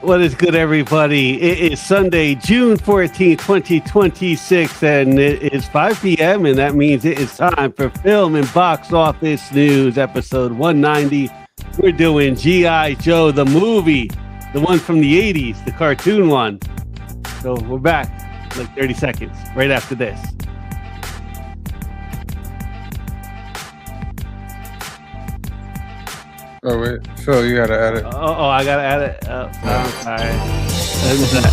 What is good, everybody? It is Sunday, June 14th, 2026, and it is 5 p.m., and that means it is time for Film and Box Office News, episode 190. We're doing G.I. Joe, the movie, the one from the 80s, the cartoon one. So we're back in like 30 seconds, right after this. Oh, wait. Phil, you gotta add it. Oh, I gotta add it. Oh, I'm sorry. What is that?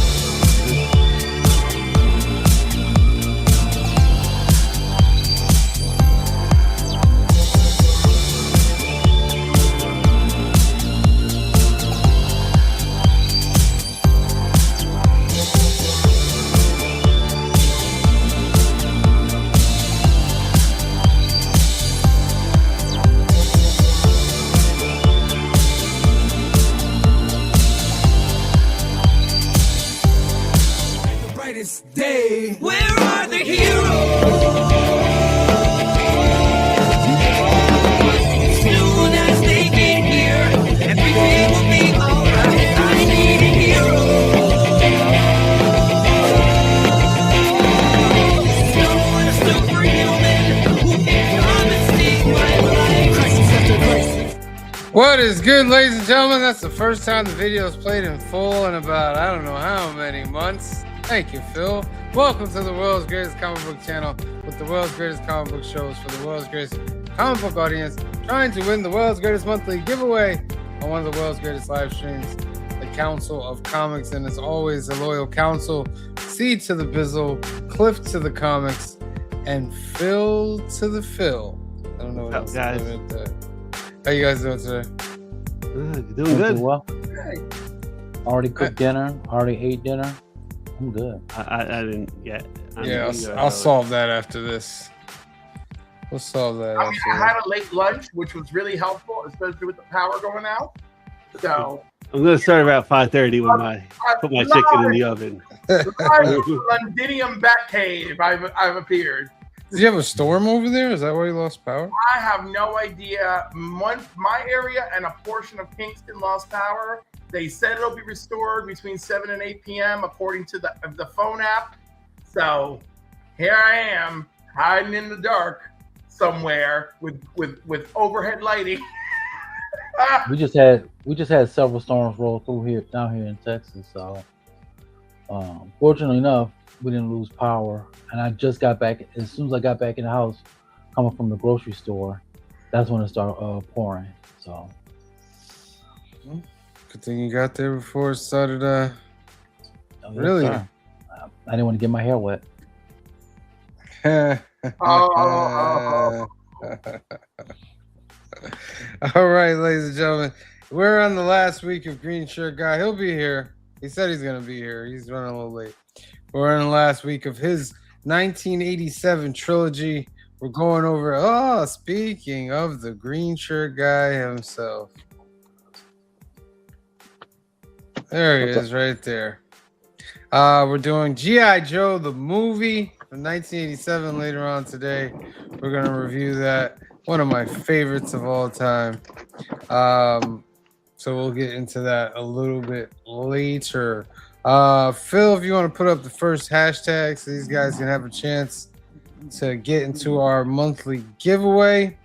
Day. Where are the heroes? Soon as they get here, everything will be alright. I need a hero. Someone, a superhuman who can come and save my life. Crisis after crisis. What is good, ladies and gentlemen? That's the first time the video is played in full in about, I don't know how many months. Thank you, Phil. Welcome to the world's greatest comic book channel with the world's greatest comic book shows for the world's greatest comic book audience, trying to win the world's greatest monthly giveaway on one of the world's greatest live streams, the Council of Comics. And as always, the loyal council, C to the Bizzle, Cliff to the Comics, and Phil to the Phil. I don't know what else guys. to do. How you guys doing today? Good. Doing good. Well, already cooked dinner, already ate dinner. I'm good. I didn't yet. I'll solve that after this. We'll solve that. I mean, I had a late lunch, which was really helpful, especially with the power going out. So I'm gonna start about 5:30 when I put my chicken in the oven. Londinium Batcave, I've appeared. Did you have a storm over there? Is that why you lost power? I have no idea. My area and a portion of Kingston lost power. They said it'll be restored between 7 and 8 p.m. according to the phone app. So here I am hiding in the dark somewhere with overhead lighting. We just had several storms roll through down here in Texas. So fortunately enough, we didn't lose power. And I just got back. As soon as I got back in the house, coming from the grocery store, that's when it started pouring. So. Good thing you got there before it started. Really? I didn't want to get my hair wet. Oh. All right, ladies and gentlemen, we're on the last week of Green Shirt Guy. He'll be here. He said he's gonna be here. He's running a little late. We're in the last week of his 1987 trilogy. We're going over. Speaking of the Green Shirt Guy himself. There he is, right there. We're doing G.I. Joe, the movie from 1987 later on today. We're going to review that. One of my favorites of all time. So we'll get into that a little bit later. Phil, if you want to put up the first hashtag so these guys can have a chance to get into our monthly giveaway.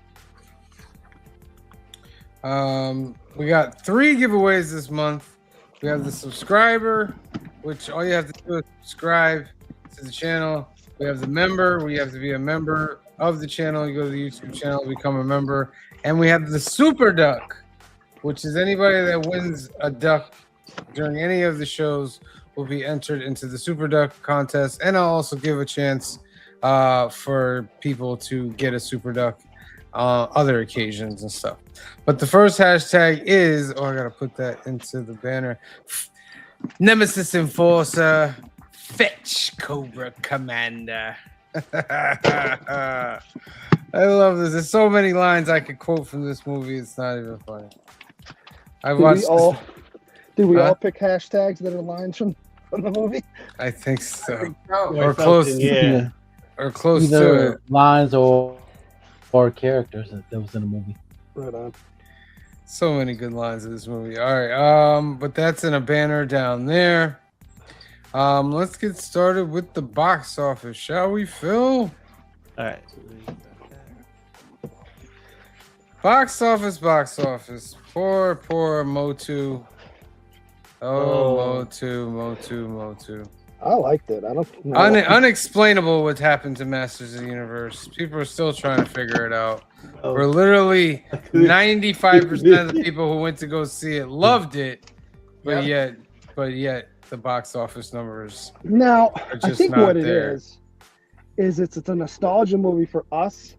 We got 3 giveaways this month. We have the subscriber, which all you have to do is subscribe to the channel. We have the member, where you have to be a member of the channel. You go to the YouTube channel, become a member. And we have the super duck, which is anybody that wins a duck during any of the shows will be entered into the super duck contest. And I'll also give a chance for people to get a super duck other occasions and stuff. But the first hashtag is, I gotta put that into the banner. Nemesis Enforcer, fetch Cobra Commander. I love this. There's so many lines I could quote from this movie. It's not even funny. Did we all pick hashtags that are lines from the movie? I think so. Or close. Yeah. Or close Either to it. lines or characters that was in the movie. Right on. So many good lines in this movie. All right, but that's in a banner down there. Let's get started with the box office, shall we, Phil? All right. Box office. Poor Motu. Oh, Motu. I liked it. I don't know. Unexplainable what happened to Masters of the Universe. People are still trying to figure it out. Oh. We're literally 95% of the people who went to go see it loved it, but yet the box office numbers Now, are I just think not what there. it is it's a nostalgia movie for us.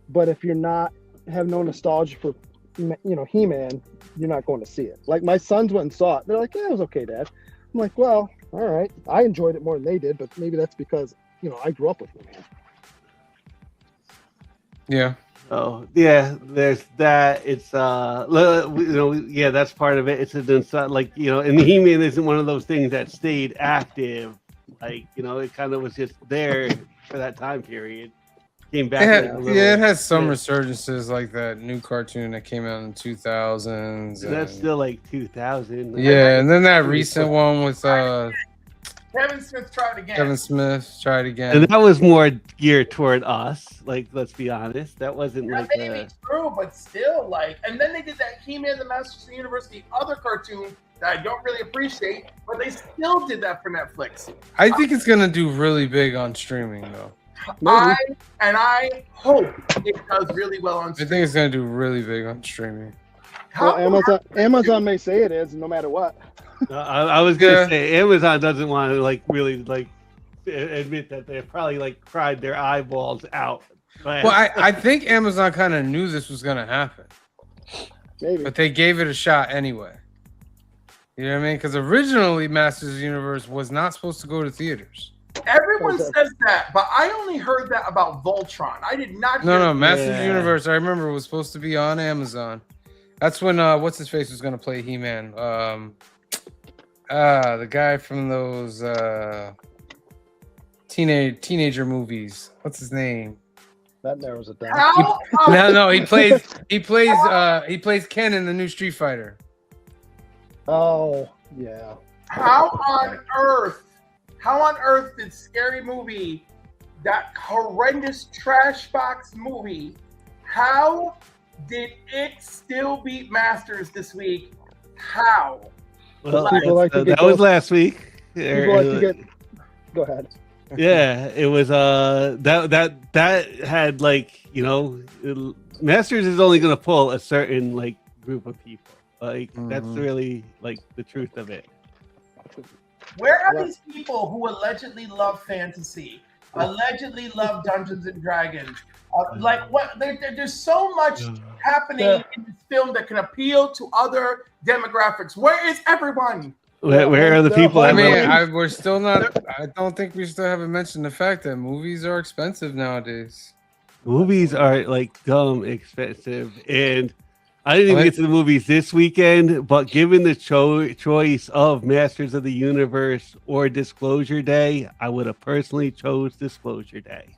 But if you're not have no nostalgia for, He-Man, you're not going to see it. Like my sons went and saw it. They're like, "Yeah, it was okay, Dad." I'm like, "Well, all right. I enjoyed it more than they did, but maybe that's because I grew up with He-Man." Yeah. Oh yeah, there's that. It's that's part of it. It's and He-Man isn't one of those things that stayed active. It kind of was just there for that time period. Came back. It has some resurgences like that new cartoon that came out in 2000s. That's still like 2000. Yeah, and then that recent one with Kevin Smith tried again. Kevin Smith tried again. And that was more geared toward us. Like, let's be honest, that wasn't That may be true, but still, and then they did that He-Man the Masters of the Universe, the other cartoon that I don't really appreciate, but they still did that for Netflix. I think it's gonna do really big on streaming, though. I hope it does really well on I streaming. think it's gonna do really big on streaming. Well, Amazon may say it is, no matter what. I was gonna say Amazon doesn't want to really admit that they probably cried their eyeballs out. Well, I think Amazon kind of knew this was gonna happen, Maybe. but they gave it a shot anyway. You know what I mean? Because originally, Masters of the Universe was not supposed to go to theaters. Everyone says that, but I only heard that about Voltron. I did not hear No, Masters of the Universe. I remember it was supposed to be on Amazon. That's when what's his face was gonna play He-Man. The guy from those teenager movies. What's his name? That narrows it down. No, he plays Ken in the new Street Fighter. Oh, yeah. How on earth did Scary Movie, that horrendous trash box movie, how did it still beat Masters this week? How? Well, that was last week. People like to get. Go ahead. Yeah, it was that had Masters is only going to pull a certain group of people. That's really the truth of it. Where are these people who allegedly love fantasy, allegedly love Dungeons and Dragons? What? There's so much happening in this film that can appeal to other demographics. Where is everyone? Where are the people? We're still not. I don't think we still haven't mentioned the fact that movies are expensive nowadays. Movies are dumb expensive, and I didn't even get to the movies this weekend. But given the choice of Masters of the Universe or Disclosure Day, I would have personally chose Disclosure Day.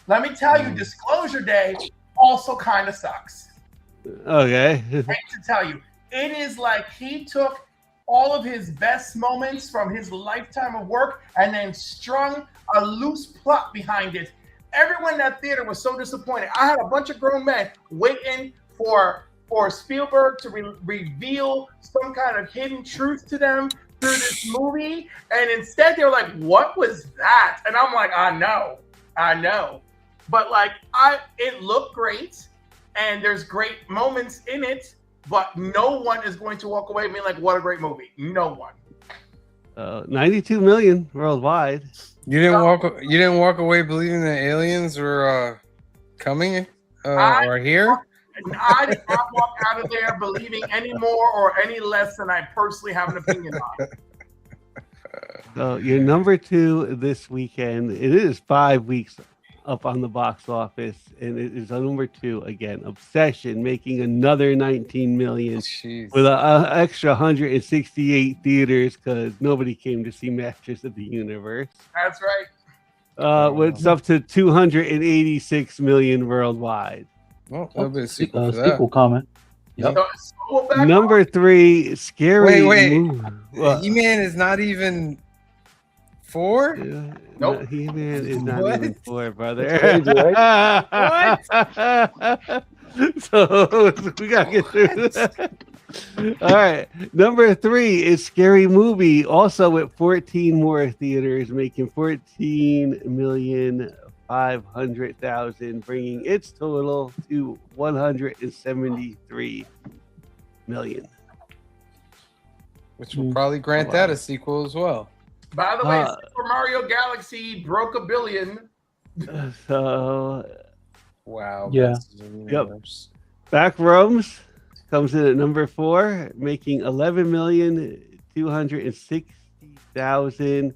Let me tell you, Disclosure Day also kind of sucks. Okay. I hate to tell you, it is like he took all of his best moments from his lifetime of work and then strung a loose plot behind it. Everyone in that theater was so disappointed. I had a bunch of grown men waiting for Spielberg to reveal some kind of hidden truth to them through this movie, and instead they were like, "What was that?" And I'm like, I know, but it looked great, and there's great moments in it, but no one is going to walk away being like, "What a great movie!" No one. 92 million worldwide. You didn't walk away believing that aliens were coming or here. I did not walk out of there believing any more or any less than I personally have an opinion on. So your number 2 this weekend. It is 5 weeks up on the box office, and it is on number 2 again. Obsession, making another 19 million. Jeez. With an extra 168 theaters because nobody came to see Masters of the Universe. That's right. It's up to 286 million worldwide. Well, there'll be a sequel for that. Sequel comment. Yep. Well, back Number 3, scary. Wait. Movie. What? He-Man is not even 4? Yeah, Nope. no, He-Man is not What? even 4, brother. That's crazy, So we gotta get through that. All right, number 3 is Scary Movie, also with 14 more theaters, making 14,500,000, bringing its total to 173 million. Which will probably grant that a sequel as well. By the way, Super Mario Galaxy broke $1 billion. So, Wow. Yeah. Masters of the Universe. Backrooms comes in at number 4, making 11,260,000.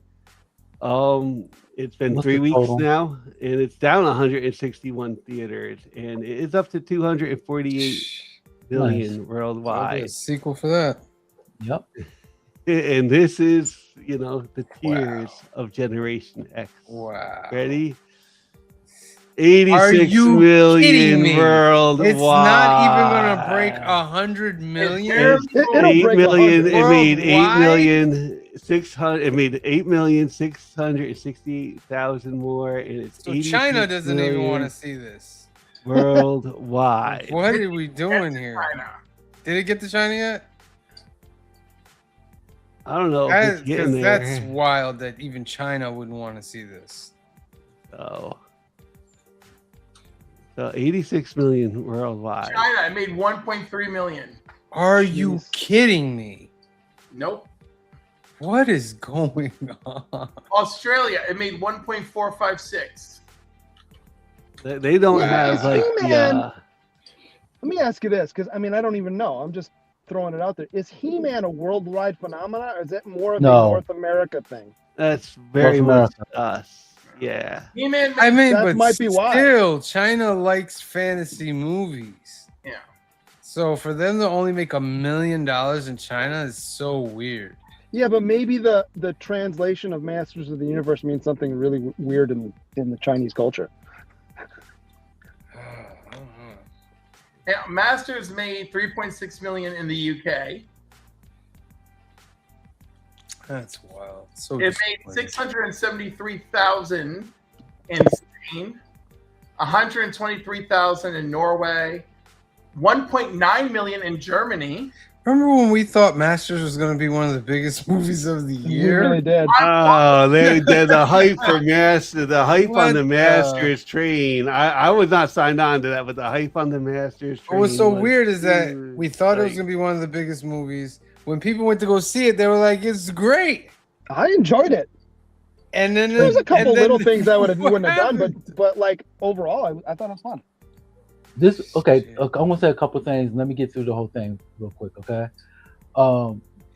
It's been What's 3 the weeks total? now, and it's down 161 theaters, and it's up to 248 billion Nice. I'll do worldwide. a sequel for that. Yep. And this is, the tears of Generation X. Wow. Ready? Are 86 you million kidding me? worldwide. It's not even gonna break 100 million. It'll 8 break million. 100. It made Worldwide? 8,600,000. It made 8,668,000 more, and it's So China 86 doesn't even million want to see this. worldwide. What are we doing here? China. Did it get to China yet? I don't know if it's getting Because there. that's wild that even China wouldn't want to see this. So 86 million worldwide. China, it made 1.3 million. Are you Jeez. kidding me? Nope. What is going on? Australia, it made 1.456. They don't have like He-Man. the. Let me ask you this, because I don't even know. I'm just throwing it out there. Is He-Man a worldwide phenomenon, or is it more of a No. North America thing? That's very North much us. Yeah. He-Man made, I mean, That but might be why. still, China likes fantasy movies. yeah. So for them to only make $1 million in China is so weird. Yeah, but maybe the translation of Masters of the Universe means something really weird in the Chinese culture. Yeah, Masters made 3.6 million in the UK. That's wild. So It made disappointing. 673,000 in Spain, 123,000 in Norway, 1.9 million in Germany. Remember when we thought Masters was going to be one of the biggest movies of the You year? really did. Oh, they're the hype for Master, the hype What on the the- Masters train. I was not signed on to that, but the hype on the Masters train. What's so was weird is that huge. we thought it was Like, going to be one of the biggest movies. When people went to go see it, they were like, "It's great." I enjoyed it. And then There's a couple and then- little things I wouldn't what have done, happened? but like overall, I thought it was fun. This okay. I'm gonna say a couple things. Let me get through the whole thing real quick, okay?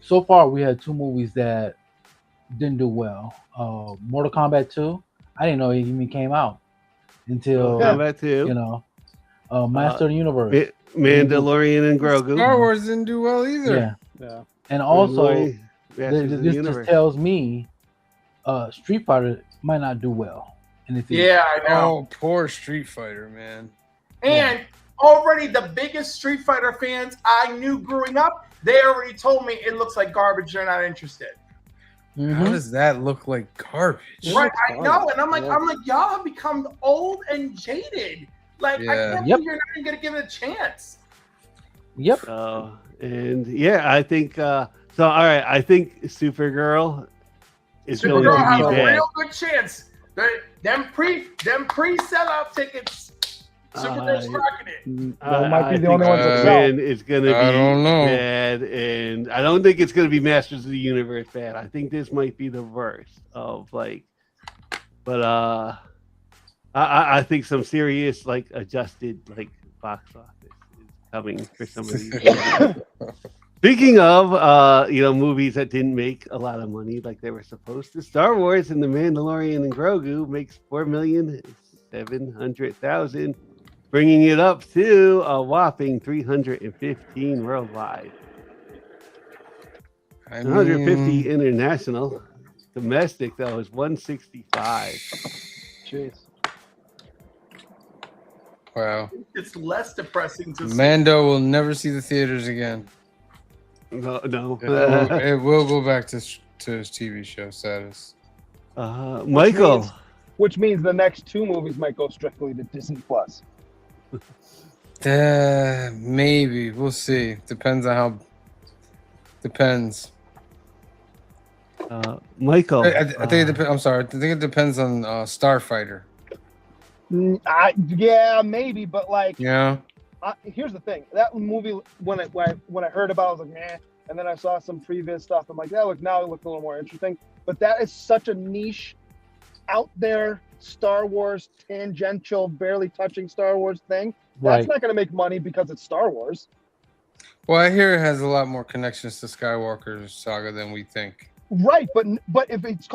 So far we had 2 movies that didn't do well. Mortal Kombat 2. I didn't know it even came out until Kombat 2. Master of the Universe. Mandalorian and Grogu. Star Wars didn't do well either. Yeah, Yeah. and also Masters of the this just Universe. tells me Street Fighter might not do well in the theater. Yeah, I know. Oh, poor Street Fighter, man. And already the biggest Street Fighter fans I knew growing up, they already told me it looks like garbage. They're not interested. How Mhm. does that look like garbage? It Right, looks I fun. know, and I'm like, Yeah. y'all have become old and jaded. Like, I Yeah. can't Yep. believe you're not even gonna give it a chance. Yep. And yeah, I think so. All right, I think Supergirl is going Supergirl to has be a bad. real good chance. Them pre sellout tickets. Supergirl's Uh, rocking it. Those might be the think only ones that sell. Superman is going to be I don't know. bad, and I don't think it's going to be Masters of the Universe bad. I think this might be the worst of like, but I think some serious like adjusted like box office is coming for some of these. movies. Speaking of movies that didn't make a lot of money like they were supposed to, Star Wars and The Mandalorian and Grogu makes 4,700,000, bringing it up to a whopping 315 worldwide. I 150 international. Domestic though is 165. Jeez. Wow. It's less depressing to see. Mando will never see the theaters again. No. It will go back to his TV show status. Michael. Which means the next 2 movies might go strictly to Disney Plus. Maybe. We'll see. Depends on how. Depends. Michael. I think it depends. I'm sorry. I think it depends on Starfighter. Yeah, maybe, but like, Yeah. here's the thing: that movie, when I heard about it, I was like, meh. And then I saw some previous stuff. I'm like, now it looked a little more interesting. But that is such a niche, out there Star Wars tangential, barely touching Star Wars thing. That's not going to make money because it's Star Wars. Well, I hear it has a lot more connections to Skywalker's saga than we think. Right, but if it's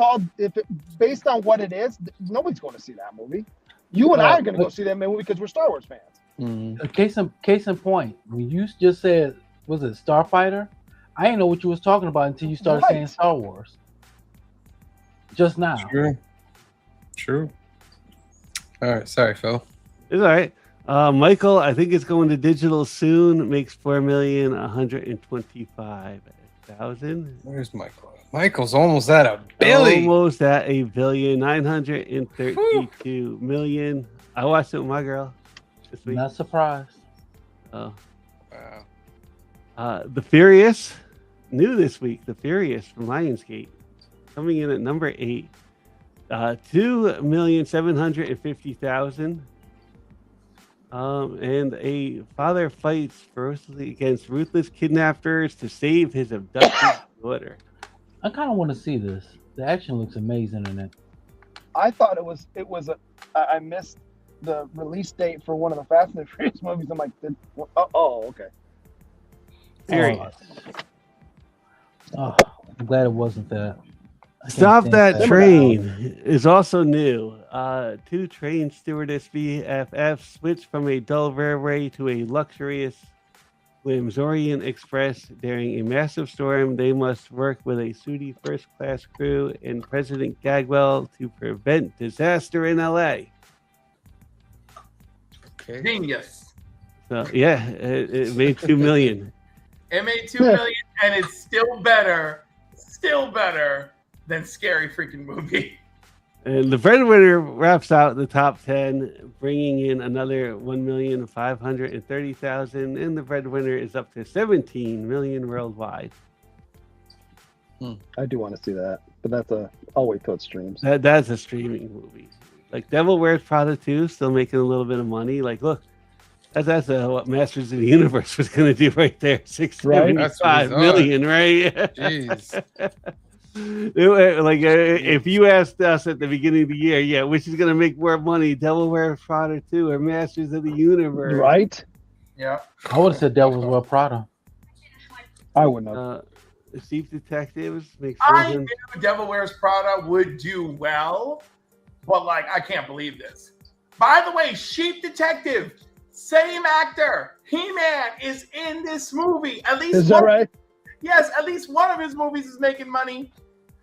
based on what it is, nobody's going to see that movie. You and I are going to go see that movie because we're Star Wars fans. Mm-hmm. Case in point, when you just said, was it Starfighter? I didn't know what you was talking about until you started saying Star Wars. Just now. True. All right. Sorry, Phil. It's all right. Michael, I think it's going to digital soon. Makes 4,125,000. Where's Michael? Michael's almost at a billion. Almost at a billion. 932 million. I watched it with my girl this week. Not surprised. Oh. Wow. The Furious, new this week. The Furious from Lionsgate, coming in at number 8. 2,750,000. And a father fights ferociously against ruthless kidnappers to save his abducted daughter. I kind of want to see this. The action looks amazing in it. I thought I missed the release date for one of the Fast and the Furious movies. I'm like, okay. Furious. Oh, I'm glad it wasn't that. Stop That Train is also new. 2 train stewardess BFFs switched from a dull railway to a luxurious Glamzorian Express. During a massive storm, they must work with a sooty first-class crew and President Gagwell to prevent disaster in LA. Okay. Genius. So yeah, it made 2 million. It made 2 million, and it's still better than Scary Freaking Movie. And the breadwinner wraps out the top 10, bringing in another 1,530,000, and the breadwinner is up to 17 million worldwide. I do want to see that, but I'll wait till it streams. That's a streaming movie. Like Devil Wears Prada 2, still making a little bit of money. Like, look, that's what Masters of the Universe was going to do right there. 675 million, right? Jeez. Like if you asked us at the beginning of the year, which is going to make more money, Devil Wears Prada 2 or Masters of the Universe, right? Yeah, I would have said Devil's Wear Prada. I wouldn't have. Chief Detectives makes. I knew Devil Wears Prada would do well, but like I can't believe this. By the way, Chief Detective, same actor, He-Man is in this movie. At least is that right? Yes, at least one of his movies is making money.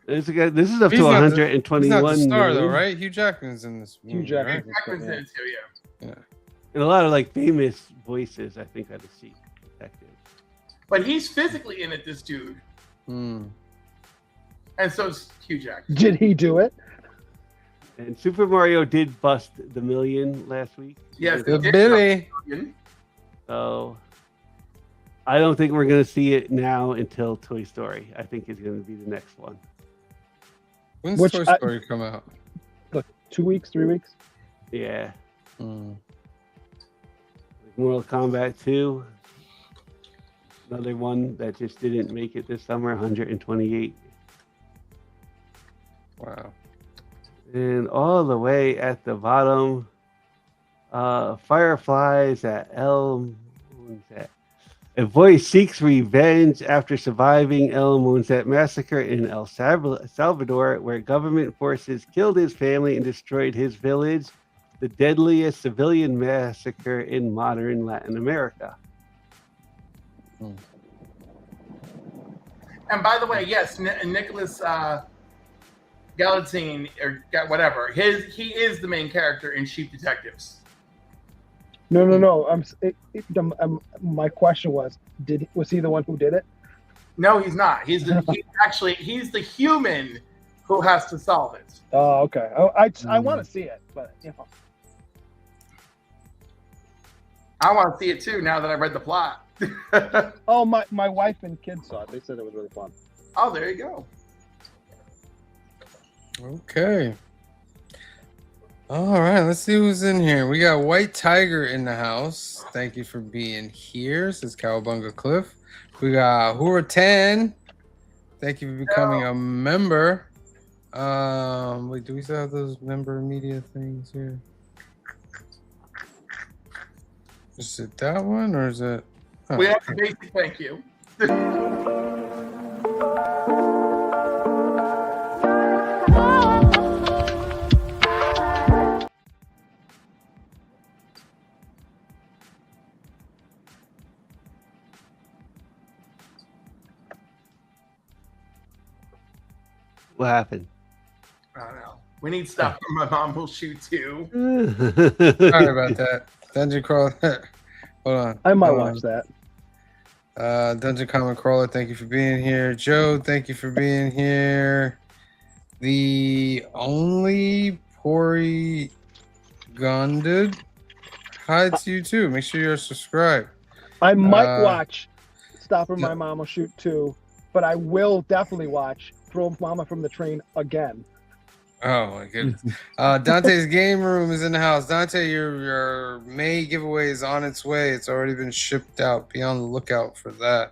This is up to 121 He's not the star million. though, right? Hugh Jackman's in this movie. Hugh Jackman. Right? Jackman's in it too, yeah. And a lot of like famous voices, I think, are the Chief Detectives. But he's physically in it, this dude. Mm. And so is Hugh Jackman. Did he do it? And Super Mario did bust the million last week. Yes, The it did Billy. something. So I don't think we're going to see it now until Toy Story. I think it's going to be the next one. When's Which Toy Story come out? Look, 2 weeks, 3 weeks. Yeah. Mm. Mortal Kombat 2. Another one that just didn't make it this summer, 128. Wow. And all the way at the bottom, Fireflies at El Monzet. A boy seeks revenge after surviving El Monzet massacre in El Salvador, where government forces killed his family and destroyed his village, the deadliest civilian massacre in modern Latin America. And by the way, yes, Nicholas Galatine or whatever, he is the main character in Chief Detectives. No. My question was he the one who did it? No, he's not. He's the human who has to solve it. Oh, okay. I want to see it, but you know. I want to see it too now that I've read the plot. Oh, my wife and kids saw it. They said it was really fun. Oh, there you go. Okay. All right, let's see who's in here. We got White Tiger in the house. Thank you for being here, says Cowabunga Cliff. We got Hura 10. Thank you for becoming a member. Wait, do we still have those member media things here? Is it that one or is it? Oh, We have a basic thank you. What happened? I don't know. We need stuff from My Mom Will Shoot too. Sorry about that. Dungeon Crawler. Hold on. I might Hold watch on. that. Dungeon Common Crawler, thank you for being here. Joe, thank you for being here. The only Pori Gonded. Hi to you too. Make sure you're subscribed. I might watch Stopper My Mom Will Shoot 2, but I will definitely watch Throw Mama from the Train again. Oh my goodness. Dante's Game Room is in the house. Dante, your May giveaway is on its way. It's already been shipped out. Be on the lookout for that.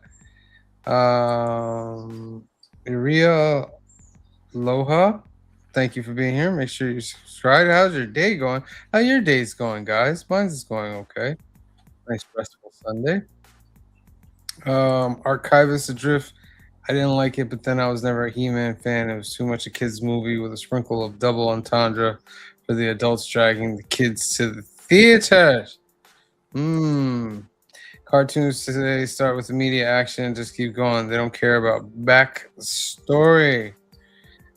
Iria Loha, thank you for being here. Make sure you subscribe. How's your day going? How your day's going, guys? Mine's going okay. Nice restful Sunday. Archivist Adrift. I didn't like it, but then I was never a He-Man fan. It was too much a kids' movie with a sprinkle of double entendre for the adults dragging the kids to the theaters. Cartoons today start with immediate action, just keep going. They don't care about backstory.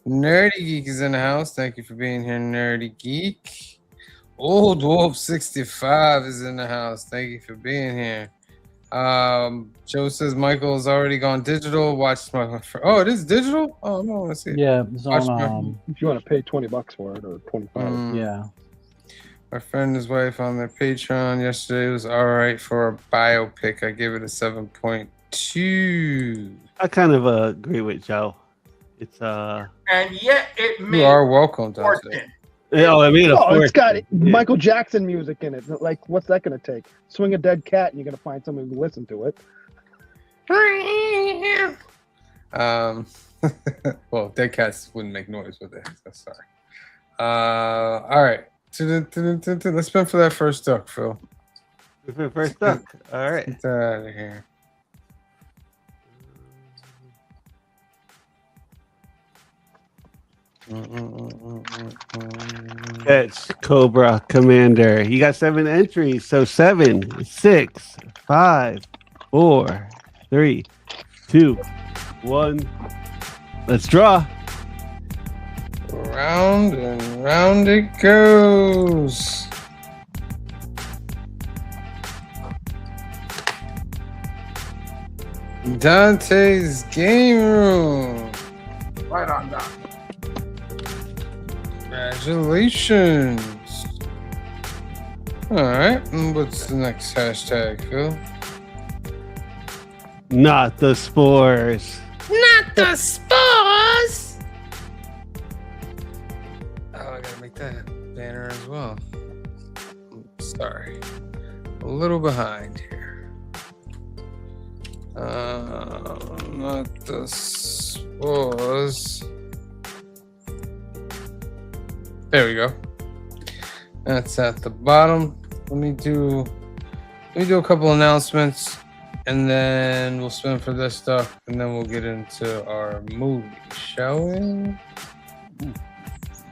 Nerdy Geek is in the house. Thank you for being here, Nerdy Geek. Old Wolf 65 is in the house. Thank you for being here. Joe says Michael's already gone digital. Watch my. Oh, it is digital. Oh no, let's see. Yeah, it's on. If you want to pay $20 for it or 25. Yeah. My friend and his wife on their Patreon yesterday was all right for a biopic. I gave it a 7.2. I kind of agree with Joe. It's And yet it made You are welcome, Dante. fortune. I mean, It's got Michael Jackson music in it. Like, what's that going to take? Swing a dead cat, and you're going to find someone who listen to it. Well, dead cats wouldn't make noise with it. So sorry. All right. Let's spin for that first duck, Phil. first up. All right. Get that out of here. That's Cobra Commander. You got 7 entries. So 7, 6, 5, 4, 3, 2, 1. Let's draw. Round and round it goes. Dante's Game Room. Right on, Doc. Congratulations. All right. And what's the next hashtag, Phil? Not the spores. Not the spores. Oh, I gotta make that banner as well. Sorry. A little behind here. Not the spores. There we go. That's at the bottom. Let me do a couple announcements, and then we'll spin for this stuff, and then we'll get into our movie, shall we?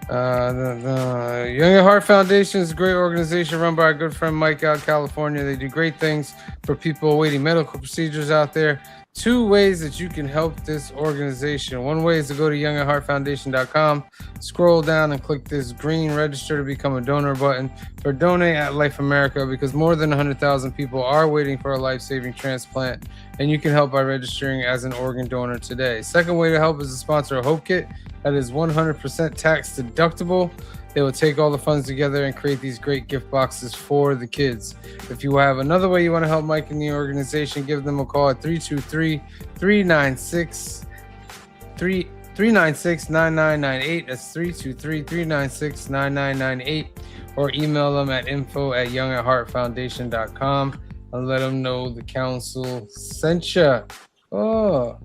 Young at Heart Foundation is a great organization run by our good friend Mike out in California. They do great things for people awaiting medical procedures out there. two ways that you can help this organization. One way is to go to youngatheartfoundation.com, scroll down and click this green register to become a donor button, or donate at Life America, because more than 100,000 people are waiting for a life-saving transplant, and you can help by registering as an organ donor today. Second way to help is to sponsor a Hope Kit that is 100% tax deductible. They will take all the funds together and create these great gift boxes for the kids. If you have another way you want to help Mike and the organization, give them a call at 323-396-9998. That's 323-396-9998. Or email them at info@youngatheartfoundation.com and let them know the council sent you. Oh,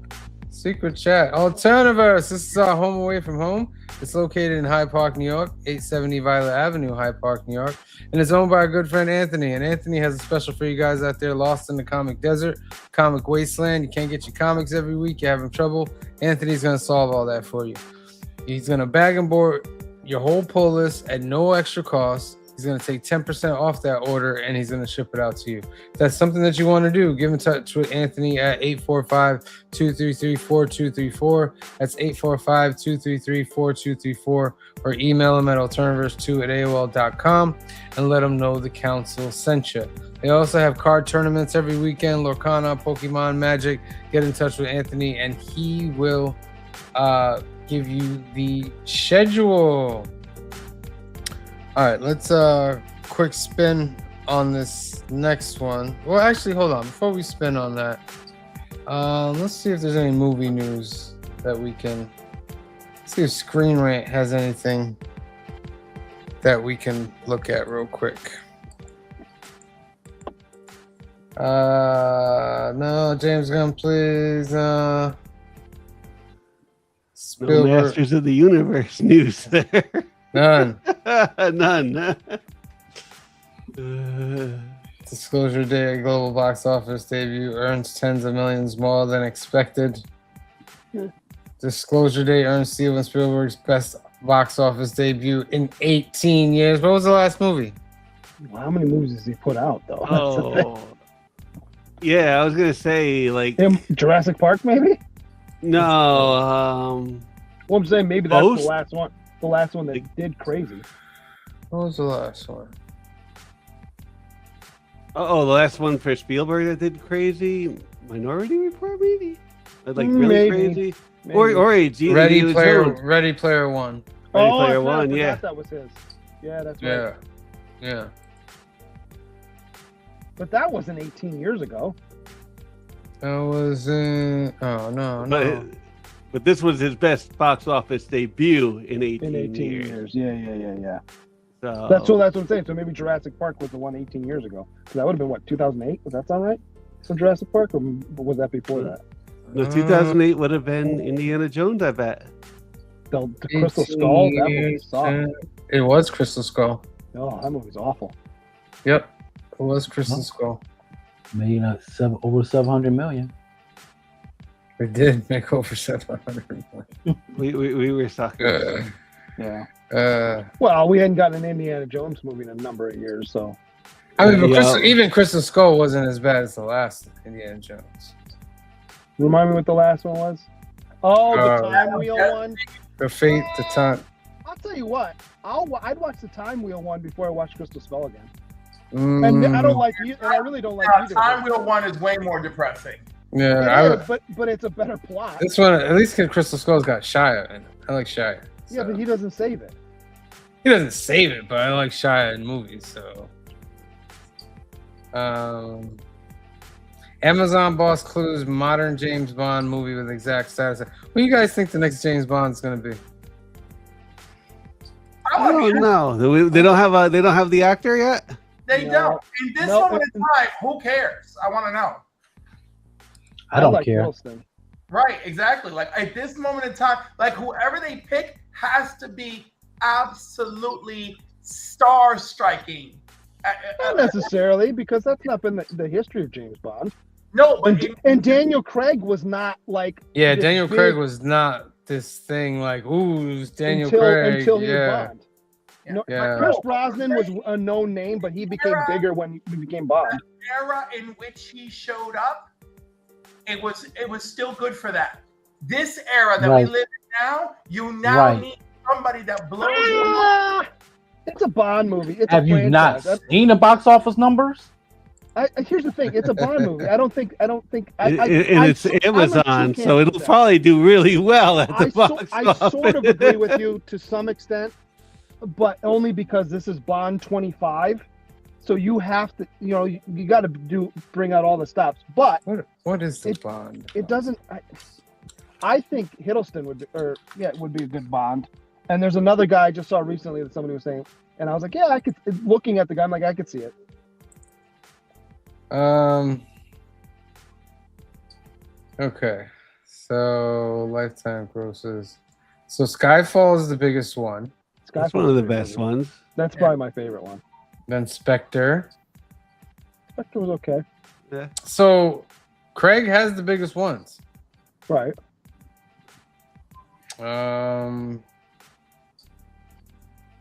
secret chat. Alterniverse. This is our home away from home. It's located in Hyde Park, New York, 870 Violet Avenue, Hyde Park, New York. And it's owned by our good friend Anthony. And Anthony has a special for you guys out there lost in the comic desert, comic wasteland. You can't get your comics every week. You're having trouble. Anthony's going to solve all that for you. He's going to bag and board your whole pull list at no extra cost. He's going to take 10% off that order, and he's going to ship it out to you. If that's something that you want to do, get in touch with Anthony at 845-233-4234. That's 845-233-4234. Or email him at alternaverse2@aol.com and let him know the council sent you. They also have card tournaments every weekend, Lorcana, Pokemon, Magic. Get in touch with Anthony, and he will give you the schedule. All right, let's quick spin on this next one. Well, actually, hold on. Before we spin on that, let's see if there's any movie news that we can see if Screen Rant has anything that we can look at real quick. No, James Gunn, please. No Masters of the Universe news there. None. None. Disclosure Day global box office debut earns tens of millions more than expected. Disclosure Day earns Steven Spielberg's best box office debut in 18 years. What was the last movie? Well, how many movies does he put out, though? Oh, yeah, I was gonna say like Jurassic Park, maybe. no. Well, I'm saying maybe that's Ghost? the last one. The last one that did crazy. What was the last one? Oh, the last one for Spielberg that did crazy. Minority Report, maybe. Like really Maybe. crazy. Maybe. Or AG. Ready Indiana Player Jones. One. Ready Player I One. forgot Yeah. that was his. Yeah, that's Yeah. right. Yeah. But that wasn't 18 years ago. That was in. Oh, no. But this was his best box office debut in 18, In 18 years. Yeah. So, That's what I'm saying. So maybe Jurassic Park was the one 18 years ago. So that would have been, what, 2008? Does that sound right? So Jurassic Park, or was that before that? No, 2008 would have been Indiana Jones, I bet. The Crystal Skull? That movie sucked. It was Crystal Skull. Oh, that movie's awful. Yep. It was Crystal Skull. Made over 700 million. It did make over 700 million. We were suckers. Yeah. Well, we hadn't gotten an Indiana Jones movie in a number of years, so. I mean, but Yeah. even Crystal Skull wasn't as bad as the last Indiana Jones. Remind me what the last one was? Oh, the Uh, Time Wheel one? The Fate, the Time. I'll tell you what. I'd watch the Time Wheel one before I watch Crystal Skull again. Mm, And I don't like you, and I really don't like either. Time Wheel 1 is way more depressing. yeah, It is, but it's a better plot. this one, at least Crystal Skull's got Shia in it. I like Shia. Yeah, so. but he doesn't save it. He doesn't save it, but I like Shia in movies, so. Amazon boss clues modern James Bond movie with exact status. What do you guys think the next James Bond is going to be? I don't know. They don't have the actor yet. They No. don't. In this No, moment in time, who cares? I want to know. I don't like care. Wilson. Right, exactly. Like at this moment in time, like whoever they pick has to be absolutely star striking. Not necessarily, because that's not been the history of James Bond. No, but And Daniel Craig was not like. Yeah, this Daniel big Craig was not this thing like, ooh, it was Daniel Craig. until he was Yeah. Bond. No, Yeah. Chris Brosnan was a known name, but he became bigger when he became Bond. the era in which he showed up, it was still good for that. This era that Right. we live in now, you now Right. need somebody that blows your mind. It's a Bond movie. It's Have a you not franchise. seen the box office numbers? Here's the thing. It's a Bond movie. I don't think. And it's I'm a Amazon, toucan so with it'll that. probably do really well at the box I office. sort of agree with you to some extent, but only because this is Bond 25. So you have to, you got to bring out all the stops. But What is the Bond? it doesn't. I think Hiddleston would be a good Bond. And there's another guy I just saw recently that somebody was saying, and I was like, yeah, I could. Looking at the guy, I'm like, I could see it. Okay. So lifetime grosses. So Skyfall is the biggest one. That's Skyfall's one of the pretty best good. ones. That's probably my favorite one. Then Spectre. Spectre was okay. So Craig has the biggest ones. Right.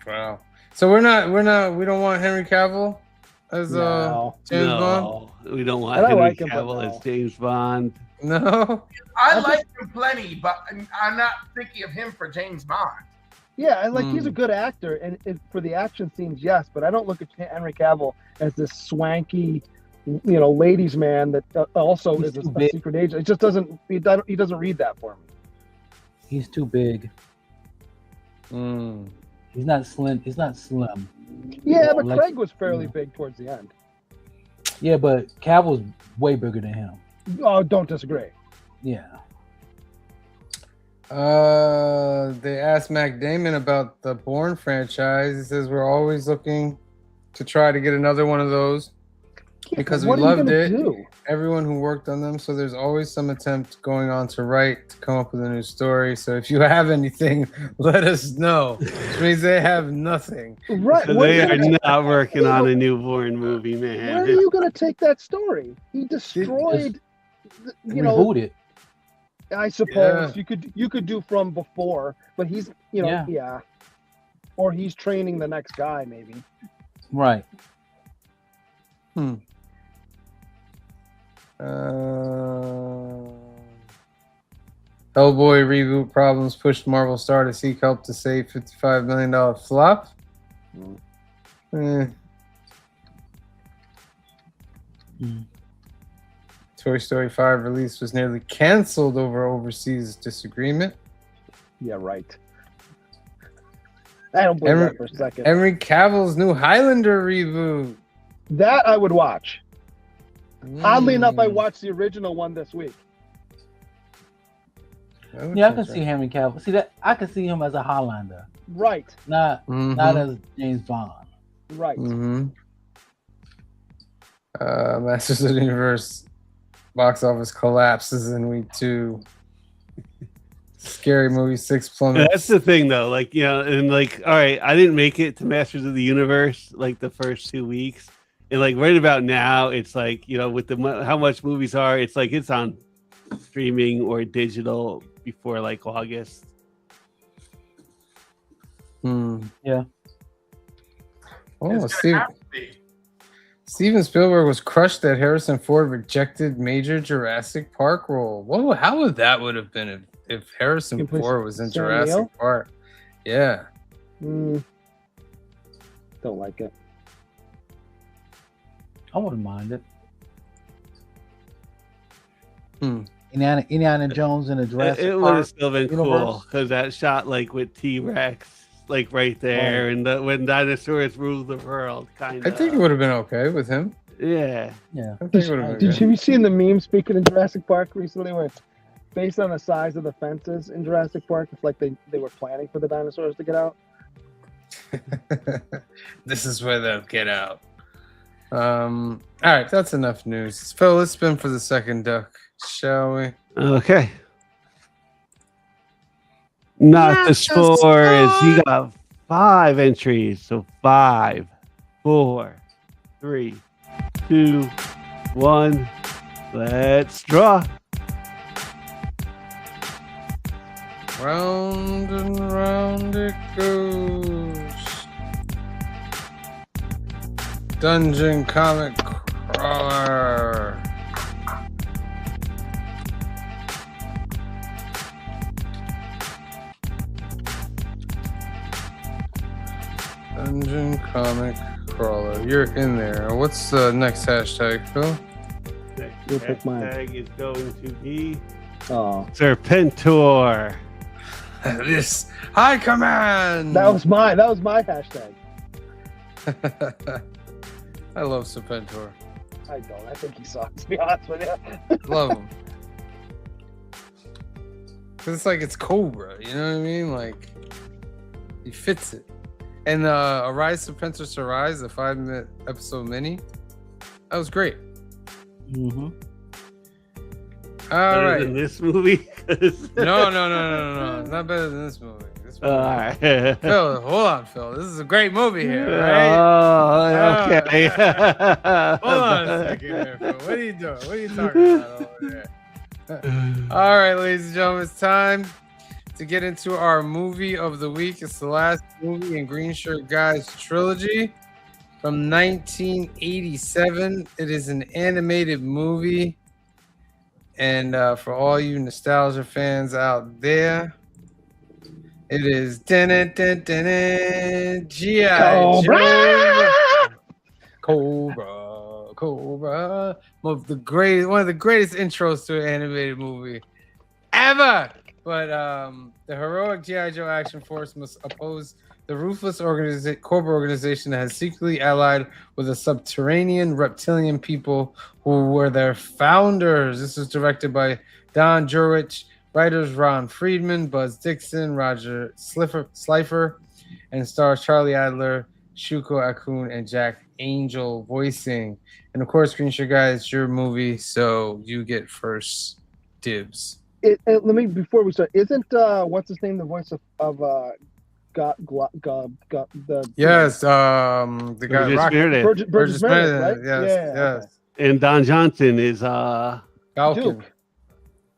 Wow. So we don't want Henry Cavill as No. James Bond? No, we don't want And I Henry like him, but Cavill no. as James Bond. No. I like him plenty, but I'm not thinking of him for James Bond. Yeah, and he's a good actor, and for the action scenes, yes, but I don't look at Henry Cavill as this swanky, ladies' man that also He's is too a big. secret agent. It just doesn't. He doesn't read that for me. He's too big. Mm. He's not slim. He's not slim. Yeah, but Like- Craig was fairly big towards the end. Yeah, but Cavill's way bigger than him. Oh, don't disagree. Yeah. They asked Mac Damon about the Bourne franchise. He says we're always looking to try to get another one of those because we What are you loved gonna it. do? Everyone who worked on them, so there's always some attempt going on to write to come up with a new story. So if you have anything, let us know. Which means they have nothing. Right. So what they are are you gonna- not working on a newborn movie, Where man. are you going to take that story? He destroyed. Reboot it. I suppose Yeah. you could do from before, but he's Yeah. or he's training the next guy maybe. Right. Hellboy reboot problems pushed Marvel Star to seek help to save $55 million flop. Toy Story 5 release was nearly canceled over overseas disagreement. Yeah, right. I don't believe that for a second. Henry Cavill's new Highlander reboot. That I would watch. Oddly enough, I Mm. watched the original one this week. That looks Yeah, I can see interesting. Henry Cavill. See that? I can see him as a Highlander, Right, not Mhm. as James Bond. right. Mm-hmm. Masters of the Universe box office collapses in week 2. Scary Movie 6 plummets. That's the thing, though. All right, I didn't make it to Masters of the Universe the first 2 weeks, and right about now, it's with how much movies are, it's it's on streaming or digital before August. Yeah. Oh, It's gonna have to be. Steven Spielberg was crushed that Harrison Ford rejected major Jurassic Park role. Whoa, how would that have been if Harrison You play Ford was in Sam Jurassic Neill? Park? Yeah. Don't like it. I wouldn't mind it. Hmm. Indiana Jones in a Jurassic It would Park. have still been universe. cool because that shot with T-Rex right there, and when dinosaurs rule the world, kind I of. think it would have been okay with him. Yeah. Yeah. I think it would have been Did good. you see the meme speaking in Jurassic Park recently where it's based on the size of the fences in Jurassic Park? It's like they were planning for the dinosaurs to get out. This is where they'll get out. All right, that's enough news. Phil, let's spin for the second duck, shall we? Okay. Not the scores. You got 5 entries. So 5, 4, 3, 2, 1. Let's draw. Round and round it goes. Dungeon Comic Crawler. Dungeon Comic Crawler. You're in there. What's the next hashtag, Phil? Next You'll pick mine. hashtag is going to be Oh, Serpentor. This High Command. that was my hashtag. I love Serpentor. I don't. I think he sucks. To be honest with you. Love him. Cause it's like it's Cobra. You know what I mean? Like he fits it. And Arise Serpentor Arise, the 5-minute episode mini, that was great. Mm-hmm. All Better right. than this movie. No. Not better than this movie. This movie. All right. Phil, hold on, Phil. This is a great movie here, right? Oh, okay. Hold on a second here, Phil. What are you doing? What are you talking about over there? All right, ladies and gentlemen, it's time to get into our movie of the week. It's the last movie in Green Shirt Guy's trilogy from 1987. It is an animated movie. And for all you nostalgia fans out there, it is G.I. Joe. Cobra. One of the greatest intros to an animated movie ever. But the heroic G.I. Joe action force must oppose the ruthless Cobra organization that has secretly allied with the subterranean reptilian people who were their founders. This was directed by Don Jurwich, writers Ron Friedman, Buzz Dixon, Roger Slifer, and stars Charlie Adler, Shuko Akun, and Jack Angel voicing. And of course, Green Shirt Guy, it's your movie, so you get first dibs. Let me, before we start, isn't what's his name, the voice of the Yes, the guy Burgess Rock, Meredith. Burgess Meredith, right? Yes, Yeah, yes. And Don Johnson is Falcon. Duke.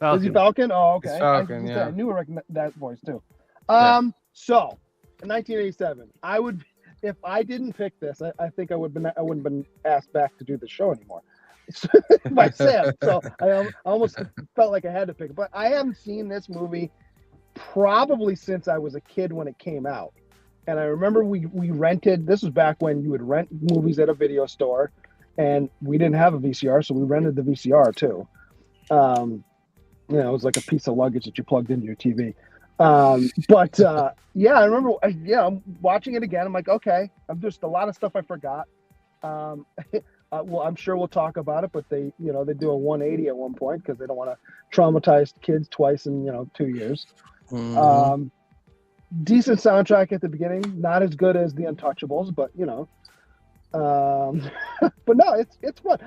Is he Falcon? Oh, okay. He's Falcon, I yeah. knew I recognized that voice too. Yeah. So in 1987, I would, if I didn't pick this, I think I wouldn't have been asked back to do the show anymore by Sam. So I almost felt like I had to pick it. But I haven't seen this movie probably since I was a kid when it came out. And I remember we rented, this was back when you would rent movies at a video store, and we didn't have a VCR, so we rented the VCR too. It was like a piece of luggage that you plugged into your TV. Yeah, I remember, I'm watching it again. I'm like, okay, I'm just a lot of stuff I forgot. Well, I'm sure we'll talk about it, but they do a 180 at one point because they don't want to traumatize kids twice in, 2 years. Mm-hmm. Decent soundtrack at the beginning, not as good as the Untouchables, but but no, it's fun.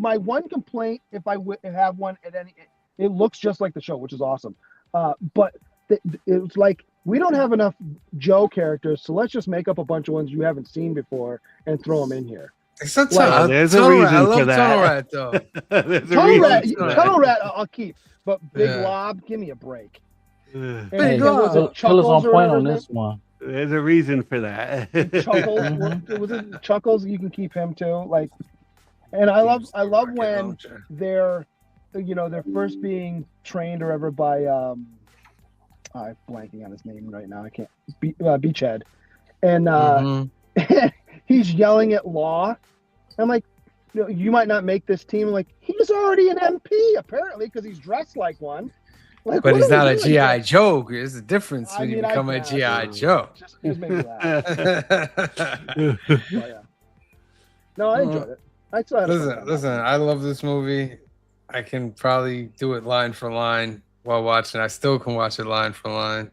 My one complaint, if I would have one at any, it looks just like the show, which is awesome. But it's like we don't have enough Joe characters, so let's just make up a bunch of ones you haven't seen before and throw them in here. There's a reason for that. Tunnel Rat, though. There's a Tunnel reason for that. Rat, I'll keep, but Big Yeah. Lob, give me a break. Ugh. And was it Phil is Chuckles on or point whatever on his this one. There's a reason for that. Chuckles, was it Chuckles? You can keep him too. Like, and I love when they're first being trained or ever by I'm blanking on his name right now. I can't. Beachhead, and he's yelling at Law. I'm like, you might not make this team. Like, he's already an MP apparently because he's dressed like one. Like, But what he's are not we a doing G.I. here? Joe. There's a difference when you I become a guess. G.I. Joe. Just made me laugh. But, yeah. No, I enjoyed it. I saw it. Listen, I love this movie. I can probably do it line for line while watching. I still can watch it line for line.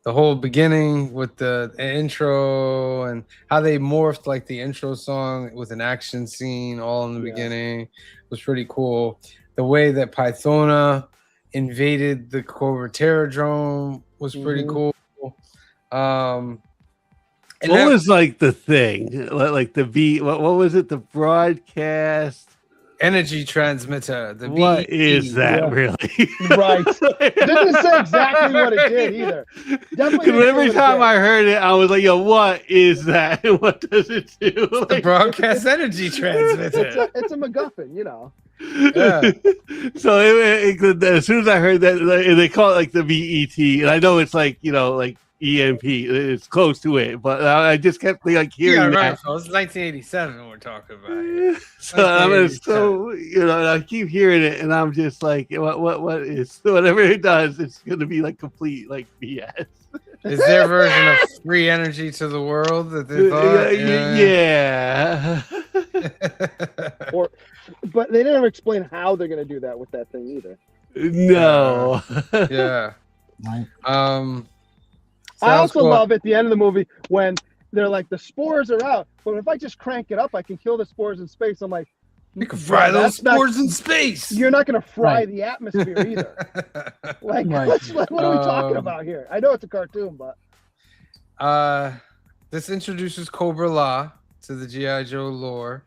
The whole beginning with the intro and how they morphed like the intro song with an action scene all in the beginning was pretty cool. The way that Pythona invaded the Cobra Terradrome was pretty cool. What was like the thing? Like the what was it? The broadcast energy transmitter. The what BET. is that really? Right. Didn't say exactly what it did either. Definitely. Because every time I heard it, I was like, "Yo, what is that? And what does it do?" The broadcast energy transmitter. It's a MacGuffin, Yeah. So as soon as I heard that, they call it like the VET, and I know it's like like EMP. It's close to it, but I just kept like You hearing gotta remember, that. so it's 1987 we're talking about. Here. So I keep hearing it, and I'm just like, what is whatever it does, it's gonna be like complete like BS. Is their version of free energy to the world that they thought? Yeah. Or, but they didn't explain how they're gonna do that with that thing either. No. Yeah. Right. I also love at the end of the movie when they're like the spores are out, but if I just crank it up, I can kill the spores in space. I'm like, You can fry those spores in space. You're not gonna fry Right. the atmosphere either. Like, Right. what are we talking about here? I know it's a cartoon, but This introduces Cobra La to the G.I. Joe lore,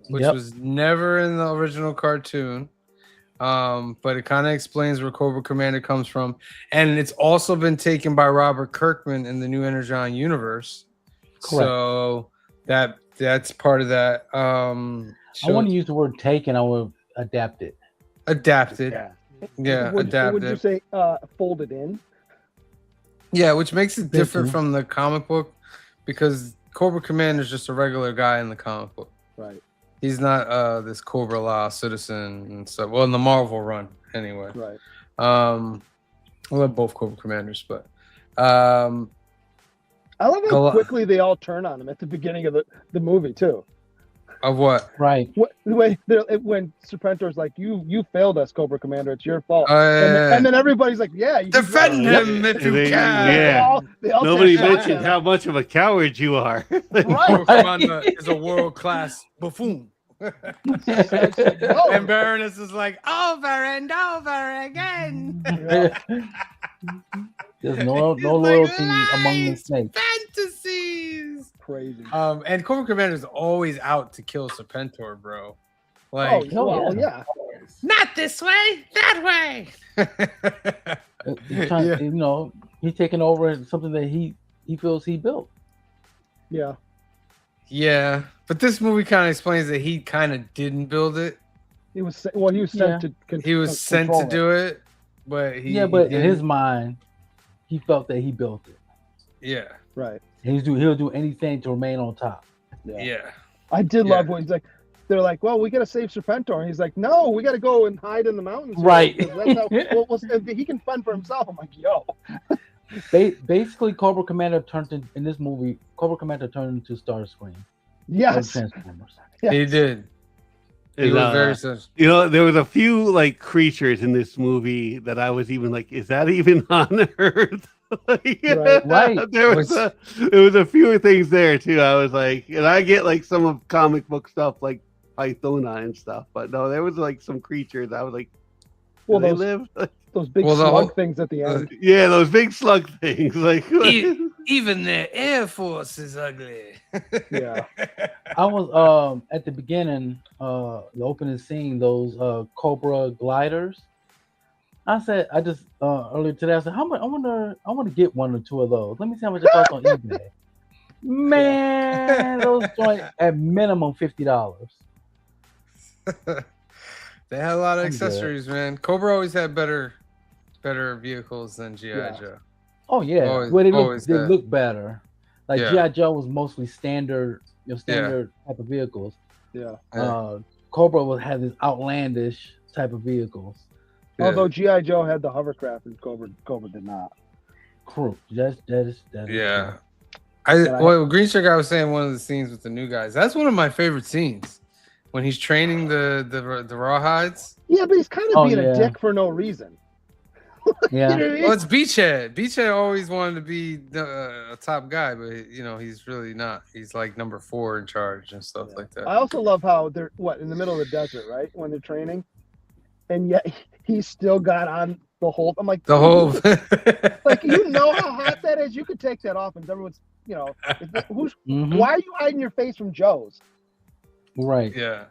which Yep. was never in the original cartoon. But it kind of explains where Cobra Commander comes from. And it's also been taken by Robert Kirkman in the New Energon universe. Correct. So that's part of that. I want to use the word taken. I will adapt it. Adapted. Yeah, would you adapted. say folded in? Yeah, which makes it different Mhm. from the comic book because Cobra Commander is just a regular guy in the comic book. Right, He's not this Cobra Law citizen and stuff. Well, in the Marvel run, anyway. right. I love both Cobra Commanders, but I love how Gal- quickly they all turn on him at the beginning of the movie too. of what? Right. When Serpentor's like, "You failed us, Cobra Commander. It's your fault." Yeah. And then everybody's like, "Yeah, you Defend did right." him if you They- can. yeah. They all Nobody take shots mentioned at how him. much of a coward you are. Cobra Commander is a world class buffoon. No. And Baroness is like, over and over again. Yeah. There's no He's loyalty like, among the "Lies, snakes. fantasies. Crazy. And Cobra Commander is always out to kill Serpentor, bro. Like, Well, yeah. not this way, that way. He's trying, Yeah. you know, he's taking over something that he feels he built. Yeah. Yeah, but this movie kind of explains that he kind of didn't build it. He was sent Yeah. to He was sent to do it, but he But in didn't. his mind, he felt that he built it. Yeah, Right. And he'll do anything to remain on top. yeah. I did Yeah. love when he's like, they're like, "Well, we got to save Serpentor," and he's like, "No, we got to go and hide in the mountains." here, Right. because That's how, he can fend for himself. I'm like, "Yo, Basically, Cobra Commander in this movie. Cobra Commander turned into Starscream. yes, Transformers. yes. He did. He And, was very sensitive. there was a few like creatures in this movie that I was even like, is that even on Earth? Like, Right. There was a few things there too. I was like, and I get like some of comic book stuff like Pythona and stuff, but no, there was like some creatures. I was like, Well, do they those live? those big Well, the slug whole- things at the end. Yeah, those big slug things. Like, Even their Air Force is ugly. Yeah. I was at the beginning, the opening scene, those Cobra gliders. I said, I just earlier today, I said, how much? I want to get one or two of those. Let me see how much it costs on eBay. Man, those joint at minimum $50. They had a lot of I'm good. accessories, man. Cobra always had better vehicles than GI Yeah. Joe. Oh yeah, Always- well they always look had. better. Like Yeah. GI Joe was mostly standard, standard type of vehicles. Yeah. Cobra would have this outlandish type of vehicles. Although GI Joe had the hovercraft and Cobra did not. Crew. That is Yeah. true. What Green Shirt Guy was saying, one of the scenes with the new guys. That's one of my favorite scenes when he's training the rawhides. Yeah, but he's kind of Oh, being yeah. a dick for no reason. Yeah. You know what I mean? Well, it's Beachhead. Beachhead always wanted to be a top guy, but he's really not. He's like number 4 in charge and stuff like that. I also love how they're in the middle of the desert, right? When they're training, and yet he still got on the whole. I'm like, The whole like, you know how hot that is. You could take that off, and everyone's, Mhm. why are you hiding your face from Joe's? Right. yeah.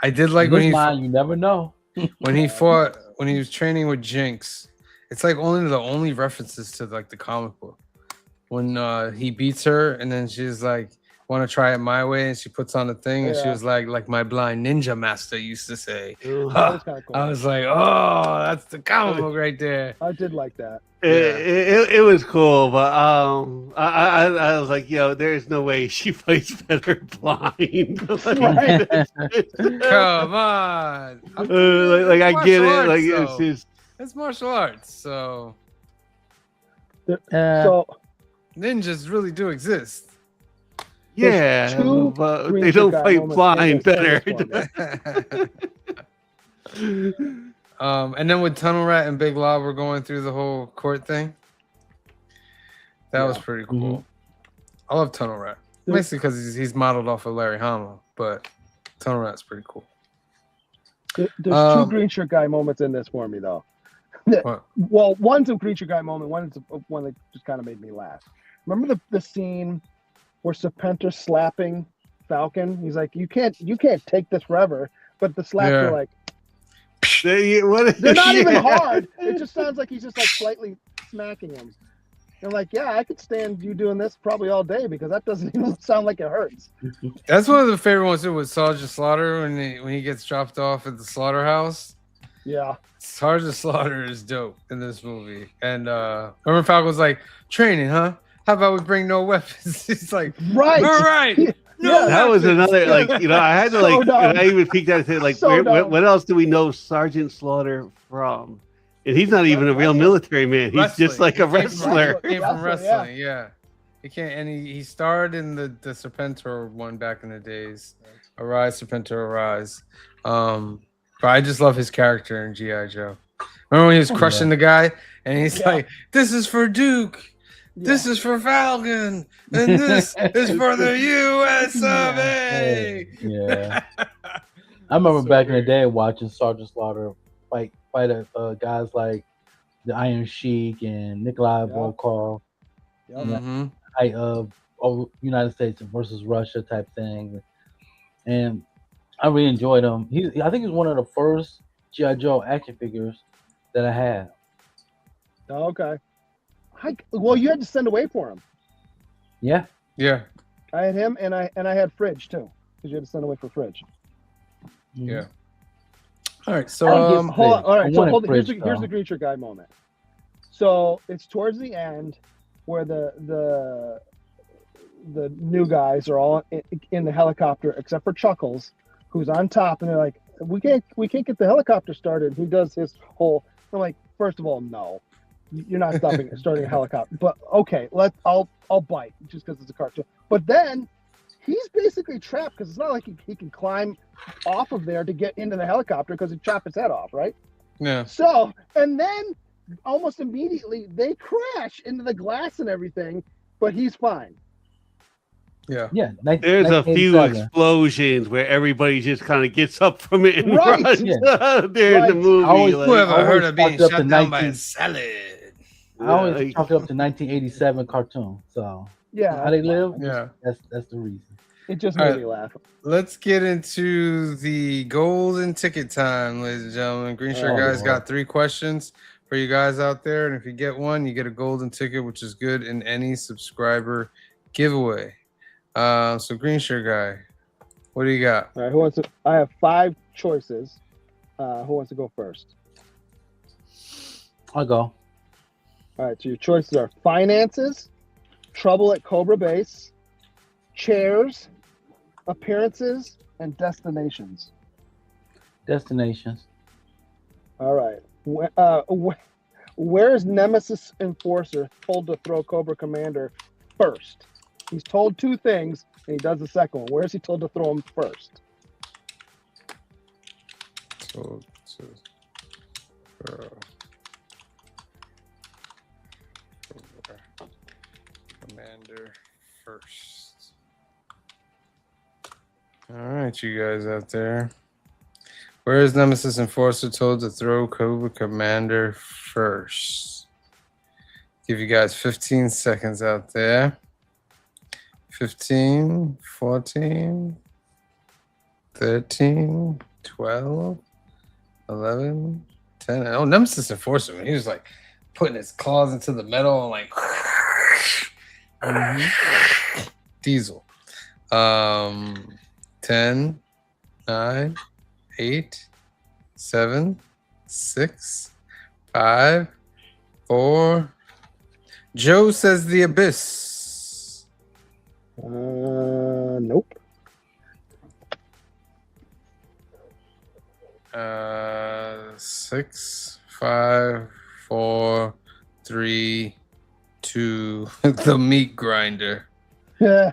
I did like In when his he mind, you never know. when he was training with Jinx. It's like the only references to like the comic book when he beats her, and then she's like, want to try it my way, and she puts on the thing, and she Yeah. was like my blind ninja master used to say. Ugh. That was kind of cool. I was like, oh, that's the comic book right there. I did like that. It was cool, but I was like, there's no way she fights better blind. Right. Come on. Like I get it. Martial Like arts, it's though. just It's martial arts, so So ninjas really do exist. yeah, two but Green they don't Guy fight moments blind in this better. And then with Tunnel Rat and Big Lob were going through the whole court thing. That was Yeah. pretty cool. I love Tunnel Rat. Basically because he's modeled off of Larry Hama, but Tunnel Rat's pretty cool. There's two Um, Green Shirt Guy moments in this for me, though. What? Well, one's a Green Shirt Guy moment. One's one that just kind of made me laugh. Remember the scene where Serpentor's slapping Falcon? He's like, "You can't take this forever." But the slaps Yeah. are like, They're they're not even Yeah. hard. It just sounds like he's just like slightly smacking him. And like, yeah, I could stand you doing this probably all day because that doesn't even sound like it hurts. That's one of the favorite ones too with Sergeant Slaughter when he gets dropped off at the slaughterhouse. Yeah. Sergeant Slaughter is dope in this movie. And remember Falcon's like, training, huh? How about we bring no weapons? He's like, Right. all right. Yeah, That was another I had to So dumb. and I even peeked at it and said like, So dumb. what else do we know Sergeant Slaughter from? And he's not even a real military man. He's just like a wrestler. He came from Wrestler, wrestling, yeah. He can't, and he starred in the Serpentor one back in the days. Arise, Serpentor, Arise. But I just love his character in G.I. Joe. Remember when he was crushing the guy, and he's like, "This is for Duke, this is for Falcon, and this is for the U.S. of A." Yeah. I remember back in the day watching Sergeant Slaughter fight guys like the Iron Sheik and Nikolai Volkov. Mm-hmm. United States versus Russia type thing, and I really enjoyed him. I think he's one of the first G.I. Joe action figures that I had. Oh, okay. Well, you had to send away for him. Yeah. Yeah, I had him, and I had Fridge too, because you had to send away for Fridge. yeah. All right, so Hold on. All right, I so wanted hold on. Here's Fridge, the though. Green Shirt Guy moment. So it's towards the end where the new guys are all in the helicopter except for Chuckles, who's on top, and they're like, we can't get the helicopter started. He does his whole. I'm like, first of all, no, you're not starting a helicopter. But okay, I'll bite just because it's a cartoon. But then he's basically trapped because it's not like he can climb off of there to get into the helicopter because he'd chop his head off, right? yeah, So, and then almost immediately they crash into the glass and everything, but he's fine. yeah. Yeah. There's a few 1987. explosions where everybody just kind of gets up from it and Right. runs. Yeah. There in the Right. movie. Always- like- Whoever always heard of being fucked up shot to down by a 19 salad? I always like- chalk it up to 1987 cartoon. So Yeah, how they live? Yeah. That's the reason. it just All made right. me laugh. Let's get into the golden ticket time, ladies and gentlemen. Green Shirt Oh, Guys Lord. got 3 questions for you guys out there, and if you get one, you get a golden ticket, which is good in any subscriber giveaway. So Green Shirt Guy, what do you got? All right, who wants to? I have 5 choices. Who wants to go first? I'll go. All right, so your choices are finances, trouble at Cobra Base, chairs, appearances, and destinations. Destinations. All right. Where is Nemesis Enforcer told to throw Cobra Commander first? He's told 2 things, and he does the second one. Where is he told to throw him first? So, Commander first. All right, you guys out there. Where is Nemesis Enforcer told to throw Cobra Commander first? Give you guys 15 seconds out there. 15, 14, 13, 12, 11, 10. Oh, Nemesis Enforcer, man. He was like putting his claws into the metal and like Diesel. 10, 9, 8, 7, 6, 5, 4. Joe says the abyss. Nope. 6, 5, 4, 3, 2. The meat grinder. Yeah.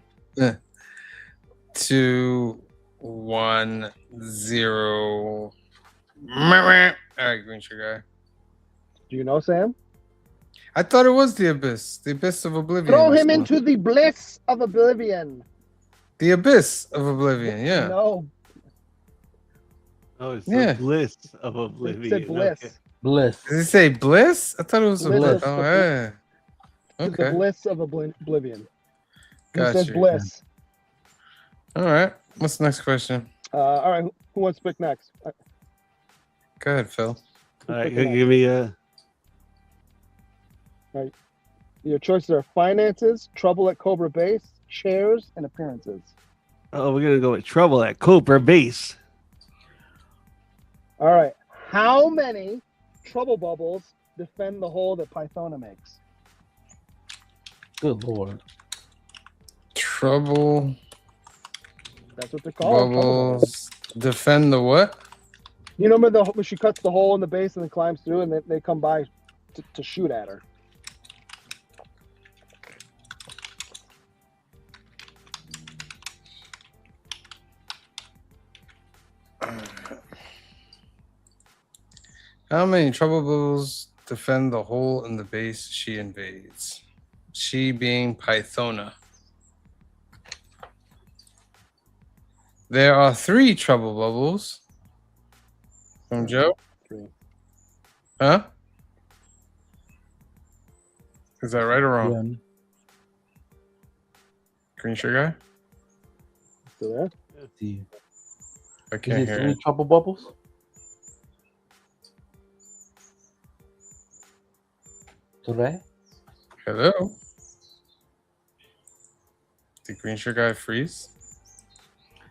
2, 1, 0. All right, green sugar. Do you know, Sam? I thought it was the abyss of oblivion. Throw him into the bliss of oblivion. the abyss of oblivion. Yeah. No, Oh, it's Yeah. the bliss of it oblivion. said bliss. Okay. Bliss. Does it say bliss? I thought it was a Bliss. bliss. Oh, yeah. The Okay. bliss of oblivion. It Got says you. bliss. All right. What's the next question? All right, who wants to pick next? Go ahead, Phil. All right, give me a. Your choices are finances, trouble at Cobra Base, chairs, and appearances. Oh, we're gonna go with trouble at Cobra Base. All right. How many trouble bubbles defend the hole that Pythona makes? Good lord. Trouble That's what they're called. Trouble bubbles. bubbles. Defend the what? You remember when she cuts the hole in the base and then climbs through, and they come by to shoot at her. How many trouble bubbles defend the hole in the base she invades? She being Pythona. There are 3 trouble bubbles. From Joe? 3. Huh? Is that right or wrong? Yeah. Green sugar? Still there? See. I Is can't it hear 3 it. trouble bubbles? Today? Hello? Did Green Sugar freeze?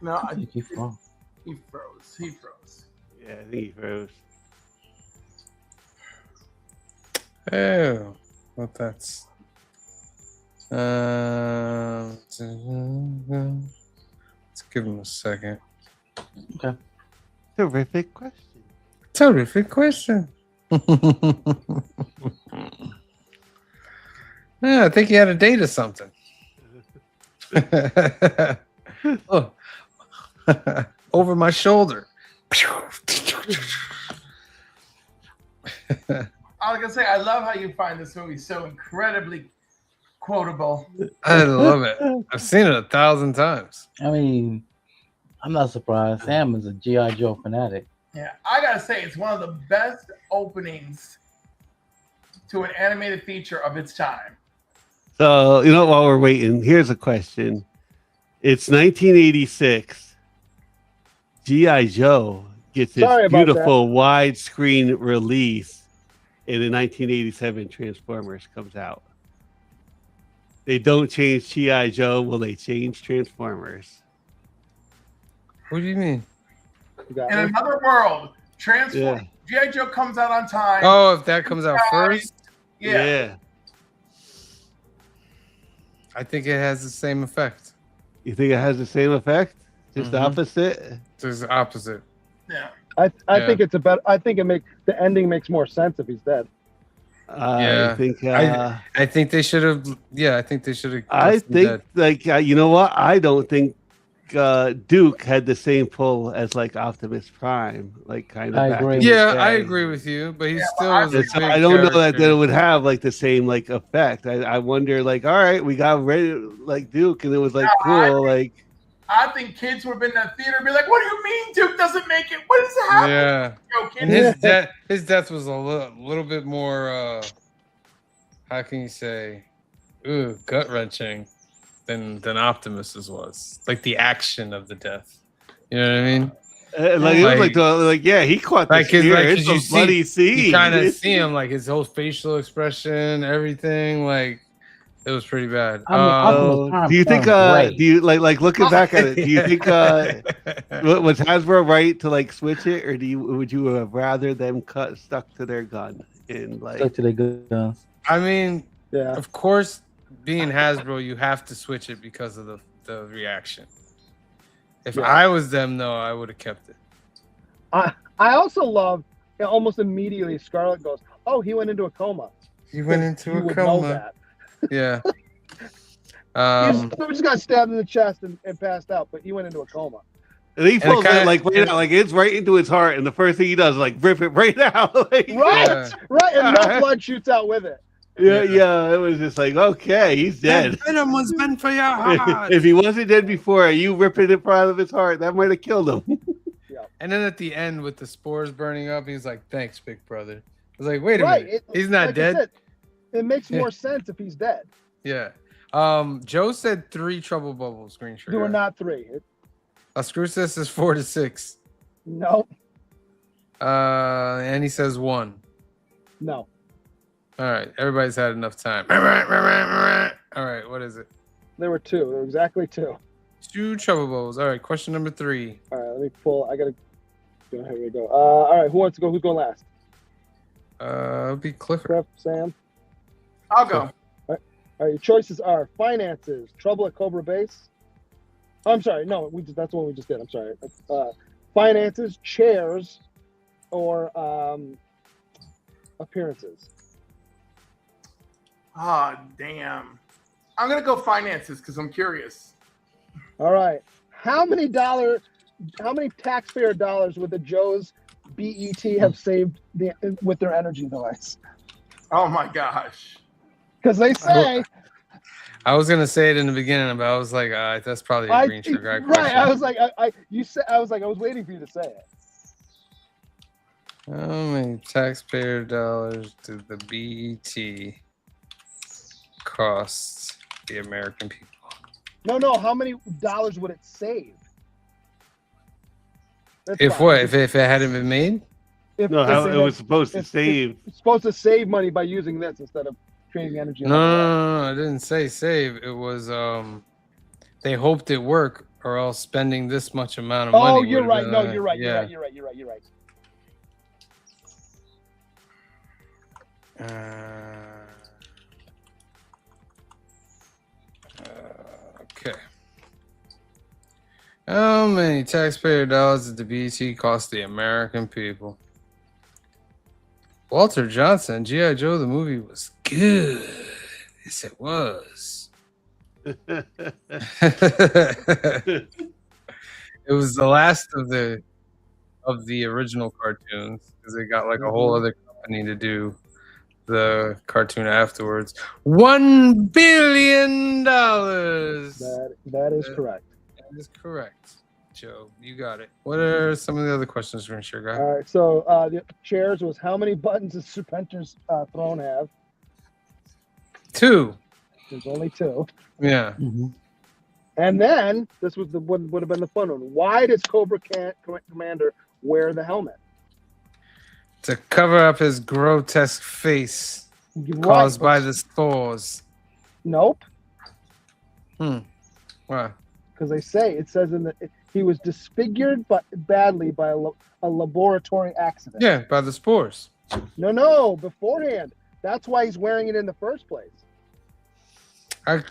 No, I think he froze. he froze. He froze. Yeah, I think he froze. Oh, well, that's. Let's give him a second. Terrific question. Terrific question. Yeah, I think he had a date or something. Oh. Over my shoulder. I was gonna say, I love how you find this movie so incredibly quotable. I love it. I've seen it 1,000 times. I mean, I'm not surprised. Sam is a G.I. Joe fanatic. Yeah, I gotta say, it's one of the best openings to an animated feature of its time. So, while we're waiting, here's a question. It's 1986. G.I. Joe gets its Sorry about beautiful widescreen release, and in 1987, Transformers comes out. They don't change G.I. Joe. Will they change Transformers? What do you mean? You got In me? another world, Yeah. G.I. Joe comes out on time. Oh, if that comes out first, Yeah. I think it has the same effect. You think it has the same effect? Just the Mhm. opposite? It's the opposite. Yeah. I Yeah. think it's a better. I think the ending makes more sense if he's dead. I think. I think they should have. Yeah, I think they should have. I think, you know what? I don't think Duke had the same pull as Optimus Prime, kind of. I back agree. in the Yeah, I day. agree with you, but he Yeah, still well, was a It's- big I don't know that character. it would have the same effect. I wonder all right, we got ready Duke, and it was cool. I think kids would have been in the theater and be like, "What do you mean Duke doesn't make it? What is happening?" Yeah, Yo, and kids, his death was a little bit more. How can you say, gut wrenching than Optimus's was. The action of the death. You know what I mean? It was he caught the Like, 'cause, spear. like, 'cause It's you a bloody scene. You kind of see him, his whole facial expression, everything. It was pretty bad. I mean, Optimus Prime do you think turned do you like looking back at it, do you think was Hasbro right to like switch it, or would you have rather them stuck to their gun and like stuck to their guns? I mean, Yeah. of course, being Hasbro, you have to switch it because of the reaction. If Yeah. I was them, though, I would have kept it. I also love almost immediately Scarlet goes, "Oh, he went into a coma." He went into You a would know coma. that. Yeah. He just got stabbed in the chest and passed out, but he went into a coma. and he And it pulls kinda- it like right out, like it's right into his heart, and the first thing he does is like rip it right out. Like, Right, Yeah. right, and no blood shoots out with it. yeah, it was just like, okay, he's dead. Venom was meant for your heart. If he wasn't dead before, you ripping it out of his heart, that might have killed him. And then at the end, with the spores burning up, he's like, "Thanks, big brother." I was like, "Wait a Right, minute, he's not like I dead." said, it makes more sense if he's dead. Yeah. Joe said 3 trouble bubbles. Green shirt. There were not 3. Screwsis says 4 to 6. No, And he says 1. no. All right, everybody's had enough time. All right, what is it? There were 2. There were exactly 2. 2 trouble bubbles. All right, question number 3. All right, let me pull. I gotta. Here we go. All right, who wants to go? Who's going last? It'll be Clifford. Prep, Sam. I'll go. All right, your choices are finances, trouble at Cobra Base. Oh, I'm sorry, no, that's the one we just did. I'm sorry. Finances, chairs, or appearances. Ah, damn. I'm gonna go finances because I'm curious. All right, how many taxpayer dollars would the Joes BET have saved with their energy device? Oh my gosh. Because they say I was gonna say it in the beginning, but I was like, that's probably a green shirt guy question. right. I was like, I was waiting for you to say it. How many taxpayer dollars did the BET cost the American people? No. How many dollars would it save? That's If fine. what? If it hadn't been made? If No, they how say it that was supposed to it's save. supposed to save money by using this instead of creating energy. No, I didn't say save. It was they hoped it work, or else spending this much amount of money. Oh, you're would've right. been, No, you're right. yeah. You're right. Okay. How many taxpayer dollars did the BT cost the American people? Walter Johnson, G.I. Joe, the movie was good. Yes, it was. It was the last of the original cartoons because they got like a whole other company to do the cartoon afterwards. $1 billion. That is correct. That is correct, Joe. You got it. What are some of the other questions for sure, guy? All right. So the chairs was how many buttons does Serpentor's throne have? 2. There's only 2. Yeah. And then this was would have been the fun one. Why does Cobra Commander wear the helmet? To cover up his grotesque face caused by the spores. Nope. Why? Because it says he was disfigured but badly by a laboratory accident. Yeah, by the spores. No, beforehand. That's why he's wearing it in the first place. I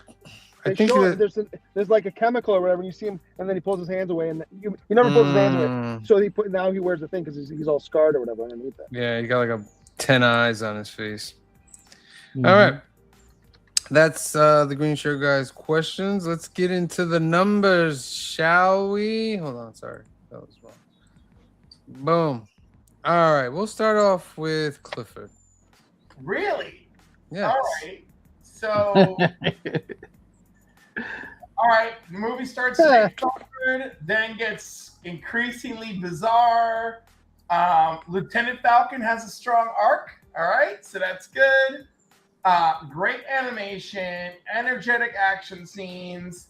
They think show that, there's like a chemical or whatever, and you see him, and then he pulls his hands away, and he never pulls his hands away. So now he wears the thing because he's all scarred or whatever underneath that. Yeah, he got like 10 eyes on his face. All right. That's the green shirt guy's questions. Let's get into the numbers, shall we? Hold on, sorry. That was wrong. Boom. All right, we'll start off with Clifford. Really? Yes. All right. So, all right. The movie starts straightforward, then gets increasingly bizarre. Lieutenant Falcon has a strong arc. All right, so that's good. Great animation, energetic action scenes,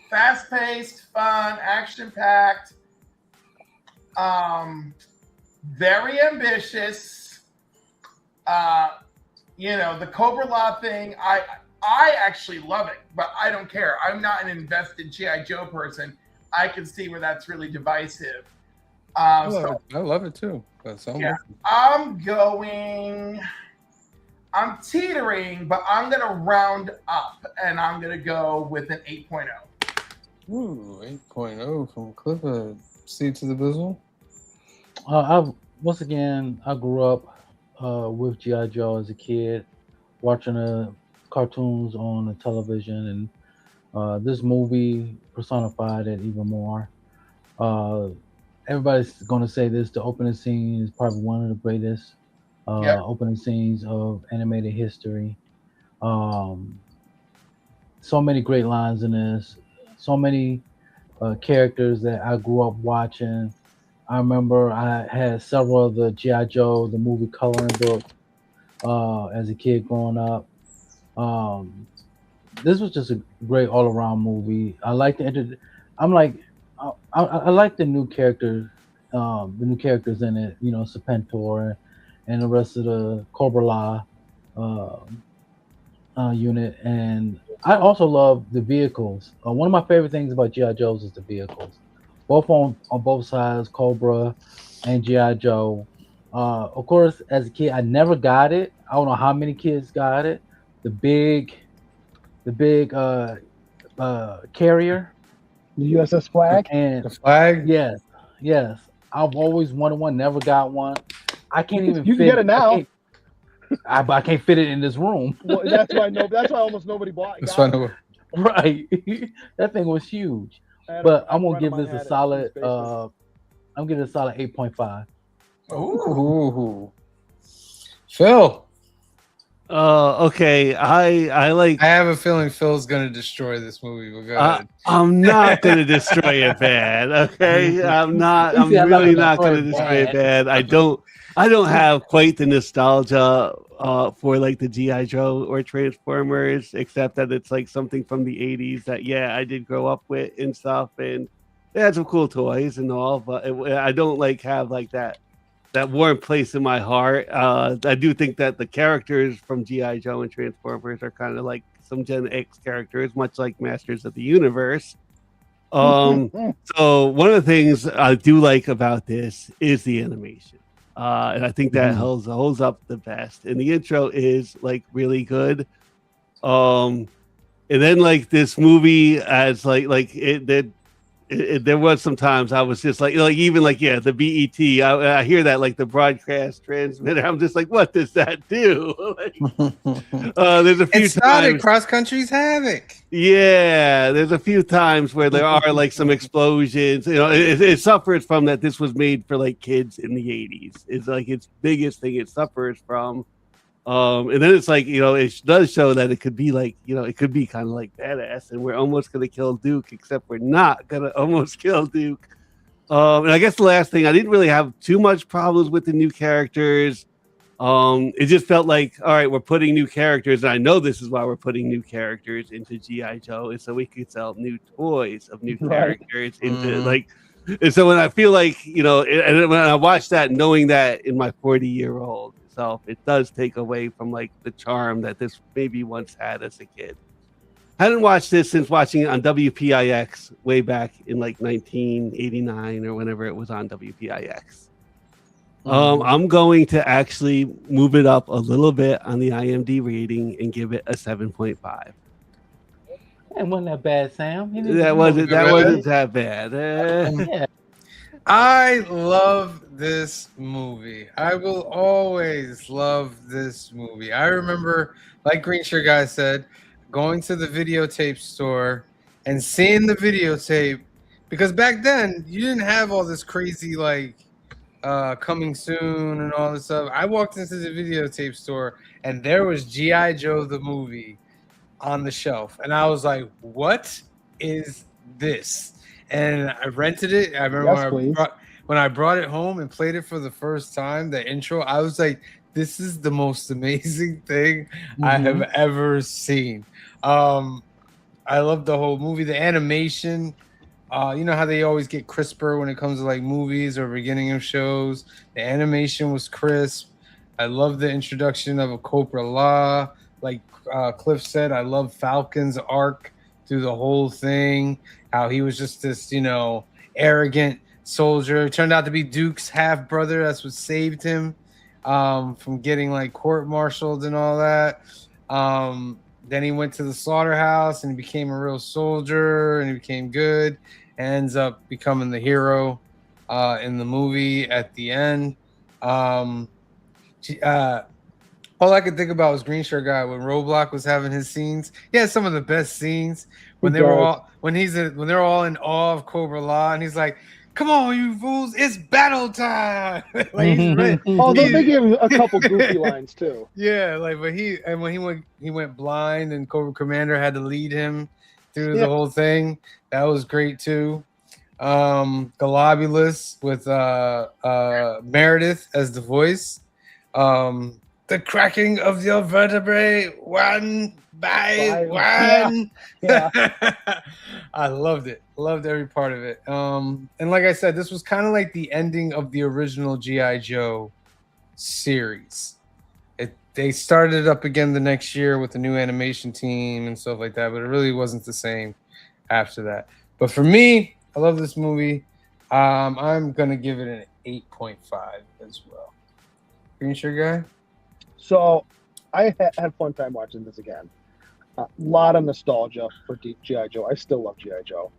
fast-paced, fun, action-packed, very ambitious. you know, the Cobra Law thing, I actually love it, but I don't care. I'm not an invested G.I. Joe person. I can see where that's really divisive. I love it too. But Yeah. I'm teetering, but I'm going to round up, and I'm going to go with an 8.0. Ooh, 8.0 from Clifford. C to the Bizzle. Once again, I grew up with G.I. Joe as a kid, watching the cartoons on the television, and this movie personified it even more. Everybody's going to say this: the opening scene is probably one of the greatest opening scenes of animated history. Um, so many great lines in this, so many characters that I grew up watching. I remember I had several of the G.I. Joe, the movie coloring book, as a kid growing up. Um, this was just a great all around movie. I like the I'm like, I like the new characters in it. You know, Serpentor and the rest of the Cobra La uh, unit, and I also love the vehicles. One of my favorite things about GI Joes is the vehicles, both on both sides, Cobra and GI Joe. Of course, as a kid, I never got it. I don't know how many kids got it. The big carrier, The USS Flag. and The flag. yes, I've always wanted one. Never got one. I can't even. You can get it now. I can't fit it in this room. Well, that's why almost nobody bought. That's got fine. it. Right. That thing was huge. But I'm gonna give this a solid I'm giving it a solid 8.5. Ooh. Phil. Okay. I like. I have a feeling Phil's gonna destroy this movie. But go ahead. I'm not gonna destroy it bad. Okay. I'm not. I'm really not gonna destroy it bad. I don't have quite the nostalgia for like the G.I. Joe or Transformers, except that it's like something from the 80s that I did grow up with and stuff, and it had some cool toys and all, but I don't like have like that warm place in my heart. I do think that the characters from G.I. Joe and Transformers are kind of like some Gen X characters, much like Masters of the Universe. So one of the things I do like about this is the animation. And I think that holds up the best. And the intro is like really good. And then like this movie as there was some times I was just like even like the BET. I hear that like the broadcast transmitter. I'm just like, what does that do? There's a few times. Cross Country's Havoc. Yeah, there's a few times where there are like some explosions. You know, it suffers from that. This was made for like kids in the 80s. It's like its biggest thing it suffers from. And then it's like, it does show that it could be like, it could be kind of like badass, and we're almost going to kill Duke, except we're not going to almost kill Duke. And I guess the last thing, I didn't really have too much problems with the new characters. It just felt like, all right, we're putting new characters, and I know this is why we're putting new characters into G.I. Joe, is so we could sell new toys of new characters into like. And so when I feel like, and when I watch that, knowing that in my 40-year-old self, it does take away from like the charm that this maybe once had as a kid. I hadn't watched this since watching it on WPIX way back in like 1989 or whenever it was on WPIX. I'm going to actually move it up a little bit on the IMDb rating and give it a 7.5. It wasn't that bad, Sam. That wasn't that bad. Yeah. I love this movie. I will always love this movie. I remember, like Green Shirt Guy said, going to the videotape store and seeing the videotape, because back then you didn't have all this crazy like coming soon and all this stuff. I walked into the videotape store and there was G.I. Joe the movie on the shelf, and I was like, what is this? And I rented it. I remember when I brought it home and played it for the first time, the intro, I was like, this is the most amazing thing I have ever seen. I love the whole movie, the animation. You know how they always get crisper when it comes to like movies or beginning of shows. The animation was crisp. I love the introduction of a Cobra Law. Like Cliff said, I love Falcon's arc through the whole thing. How he was just this, arrogant soldier. It turned out to be Duke's half brother. That's what saved him from getting like court-martialed and all that. Then he went to the slaughterhouse and he became a real soldier and he became good. Ends up becoming the hero in the movie at the end. All I could think about was Green Shirt Guy when Roadblock was having his scenes. He had some of the best scenes when they're all in awe of Cobra Law, and he's like, "Come on, you fools! It's battle time!" Like he's ready. Although they gave him a couple goofy lines too. Yeah, like when he went blind and Cobra Commander had to lead him through the whole thing. That was great too. Globulus with Meredith as the voice. The cracking of your vertebrae one by one. Yeah. I loved it. Loved every part of it. And like I said, this was kind of like the ending of the original G.I. Joe series. They started it up again the next year with the new animation team and stuff like that, but it really wasn't the same after that. But for me, I love this movie. I'm gonna give it an 8.5 as well. Green Shirt Guy. So I had fun time watching this again. A lot of nostalgia for G.I. Joe. I still love G.I. Joe.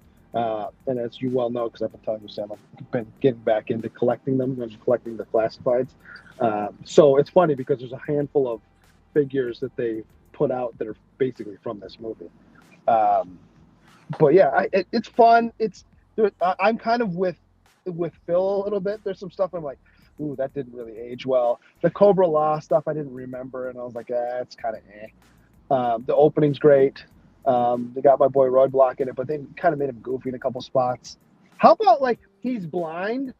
And as you well know, because I've been telling you, Sam, I've been getting back into collecting them and collecting the classifieds. So it's funny because there's a handful of figures that they put out that are basically from this movie. But yeah, it's fun. I'm kind of with Phil a little bit. There's some stuff I'm like, ooh, that didn't really age well. The Cobra Law stuff I didn't remember, and I was like, it's kind of eh. The opening's great. They got my boy Roadblock in it, but they kind of made him goofy in a couple spots. How about like he's blind,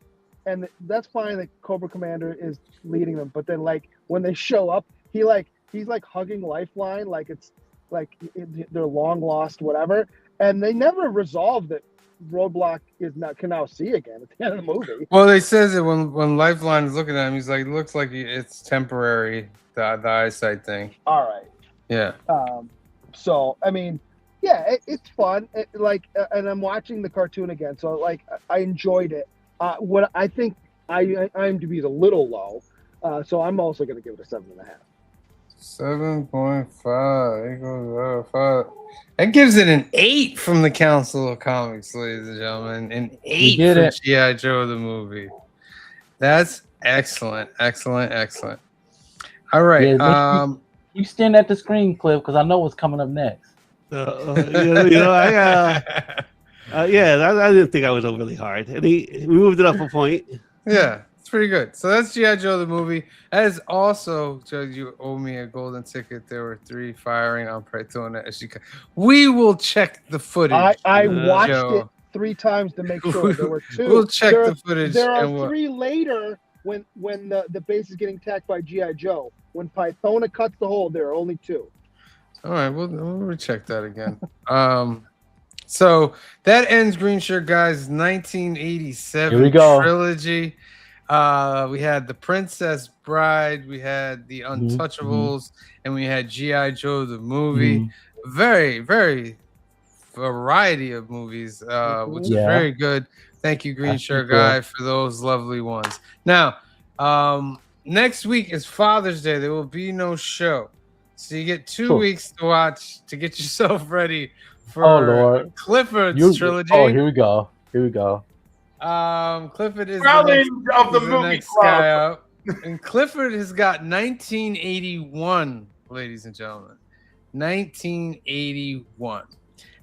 and that's fine that Cobra Commander is leading them, but then like when they show up, he's like hugging Lifeline, like it's like they're long lost, whatever, and they never resolve that Roadblock can now see again at the end of the movie. Well, they says it when Lifeline is looking at him, he's like, looks like it's temporary, the eyesight thing. All right. Yeah. So I mean, yeah, it's fun. And I'm watching the cartoon again, so like I enjoyed it. What I think IMDb is a little low, so I'm also going to give it a 7.5. 7.5 equals 5. That gives it an 8 from the Council of Comics, ladies and gentlemen. An 8 for G.I. Joe the movie. That's excellent, excellent, excellent. All right. Yeah, you stand at the screen, Cliff, because I know what's coming up next. I didn't think I was overly hard, and we moved it up a point. Yeah, it's pretty good. So that's G.I. Joe the movie. That is also, Joe, you owe me a golden ticket. There were 3 firing on Pretona. We will check the footage. I watched it 3 times to make sure. There were 2. We'll check the footage. There are 3 later when the base is getting attacked by G.I. Joe. When Pythona cuts the hole, there are only 2. All right, we'll recheck that again. So that ends Green Shirt Guy's 1987 trilogy. We had The Princess Bride, we had The Untouchables, and we had G.I. Joe the movie. Very, very variety of movies, which is very good. Thank you, Green Shirt Guy, for those lovely ones. Now, next week is Father's Day. There will be no show. So you get 2 weeks to watch to get yourself ready for Clifford's trilogy. Oh, here we go. Clifford is the next guy up. And Clifford has got 1981, ladies and gentlemen. 1981.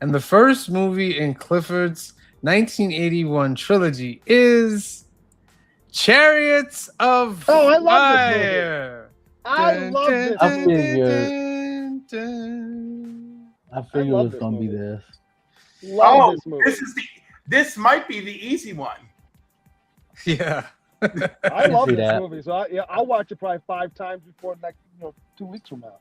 And the first movie in Clifford's 1981 trilogy is Chariots of Fire. I love this movie. I love this movie. I figured it was going to be this. Love this movie. This might be the easy one. Yeah. I love this movie. So I'll watch it probably 5 times before next 2 weeks from now.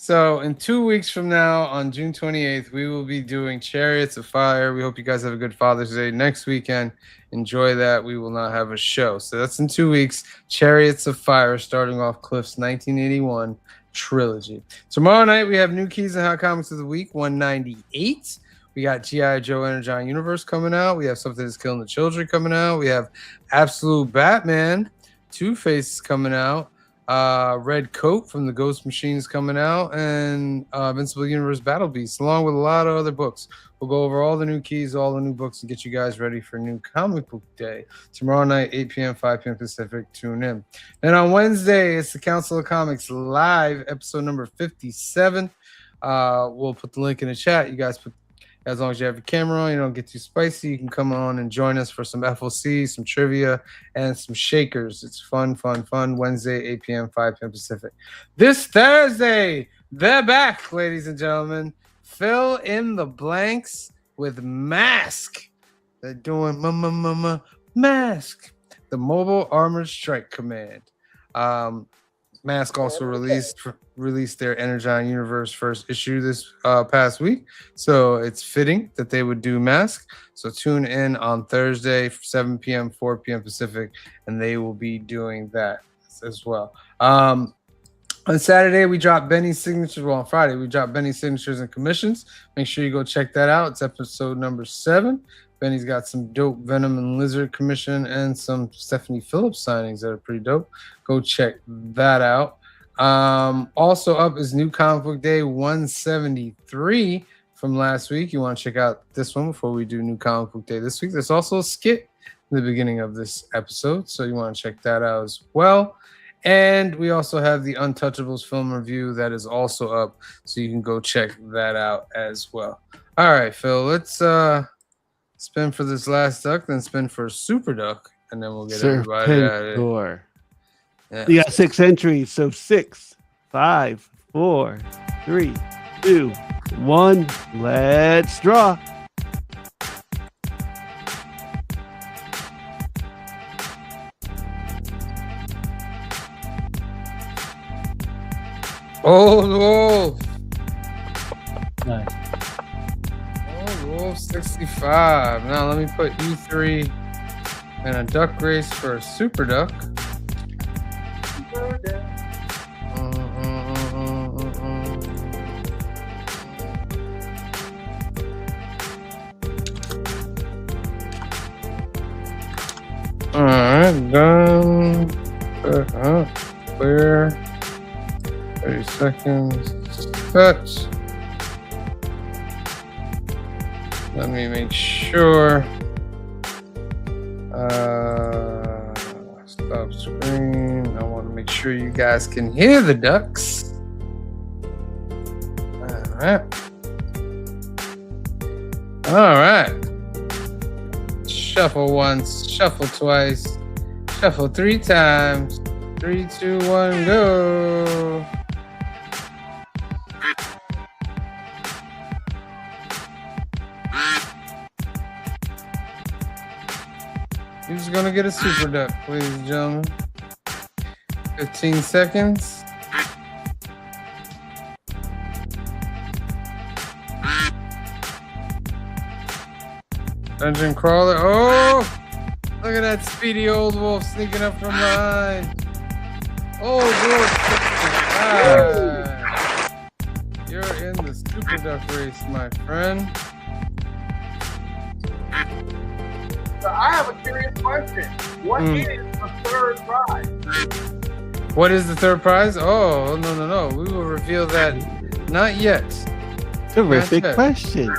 So in 2 weeks from now, on June 28th, we will be doing Chariots of Fire. We hope you guys have a good Father's Day next weekend. Enjoy that. We will not have a show. So that's in 2 weeks. Chariots of Fire, starting off Cliff's 1981 trilogy. Tomorrow night, we have New Keys and Hot Comics of the Week, 198. We got G.I. Joe Energon Universe coming out. We have Something That's Killing the Children coming out. We have Absolute Batman. Two-Face is coming out. Red Coat from the Ghost Machines coming out, and Invincible Universe Battle Beast, along with a lot of other books. We'll go over all the new keys, all the new books, and get you guys ready for new comic book day. Tomorrow night, 8 p.m., 5 p.m. Pacific. Tune in. And on Wednesday, it's the Council of Comics Live, episode number 57. We'll put the link in the chat. You guys put, as long as you have your camera on, you don't get too spicy, you can come on and join us for some FOC, some trivia, and some shakers. It's fun. Wednesday, 8 p.m., 5 p.m. Pacific. This Thursday, they're back, ladies and gentlemen. Fill in the blanks with Mask. They're doing Mask, the Mobile Armored Strike Command. Mask also released their Energon Universe first issue this past week, so it's fitting that they would do Mask. So tune in on Thursday, 7 p.m., 4 p.m. Pacific, and they will be doing that as well. On Saturday, we dropped Benny's signatures. Well, on Friday, we dropped Benny's signatures and commissions. Make sure you go check that out. It's episode number 7. Benny's got some dope Venom and Lizard commission and some Stephanie Phillips signings that are pretty dope. Go check that out. Also up is New Comic Book Day 173 from last week. You want to check out this one before we do New Comic Book Day this week. There's also a skit in the beginning of this episode, so you want to check that out as well. And we also have the Untouchables film review that is also up, so you can go check that out as well. All right, Phil, let's spin for this last duck, then spin for Super Duck, and then we'll get everybody out of it. Yeah. You got 6 entries, so 6, 5, 4, 3, 2, 1. Let's draw. Old Wolf. Nice. Old Wolf 65. Now let me put E3 in a duck race for a Super Duck. All right, done. Clear. 30 seconds. Set. Let me make sure. Stop screen. I want to make sure you guys can hear the ducks. All right. Shuffle once, shuffle twice, shuffle 3 times. 3, 2, 1, go. Who's gonna get a Super Duck, ladies and gentlemen? 15 seconds. Dungeon Crawler. Oh! Look at that speedy old wolf sneaking up from behind. Old wolf 65. You're in the Super Duck race, my friend. So I have a curious question. What is the third prize? What is the third prize? Oh, no. We will reveal that not yet. Terrific question.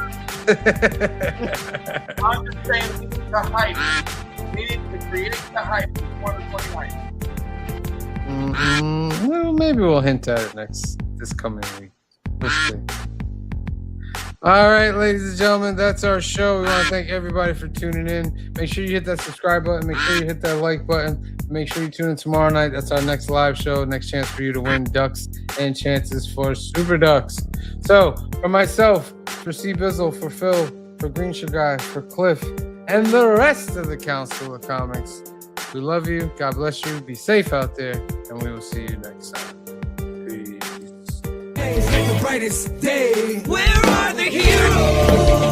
I'm just saying, we need the hype. We need to create the hype before the 29th. Well, maybe we'll hint at it this coming week. We'll see. All right, ladies and gentlemen, that's our show. We want to thank everybody for tuning in. Make sure you hit that subscribe button. Make sure you hit that like button. Make sure you tune in tomorrow night. That's our next live show. Next chance for you to win ducks and chances for Super Ducks. So, for myself, for C Bizzle, for Phil, for Green Sugar, for Cliff, and the rest of the Council of Comics, we love you. God bless you. Be safe out there, and we will see you next time. Peace. brightest day. Where are the heroes?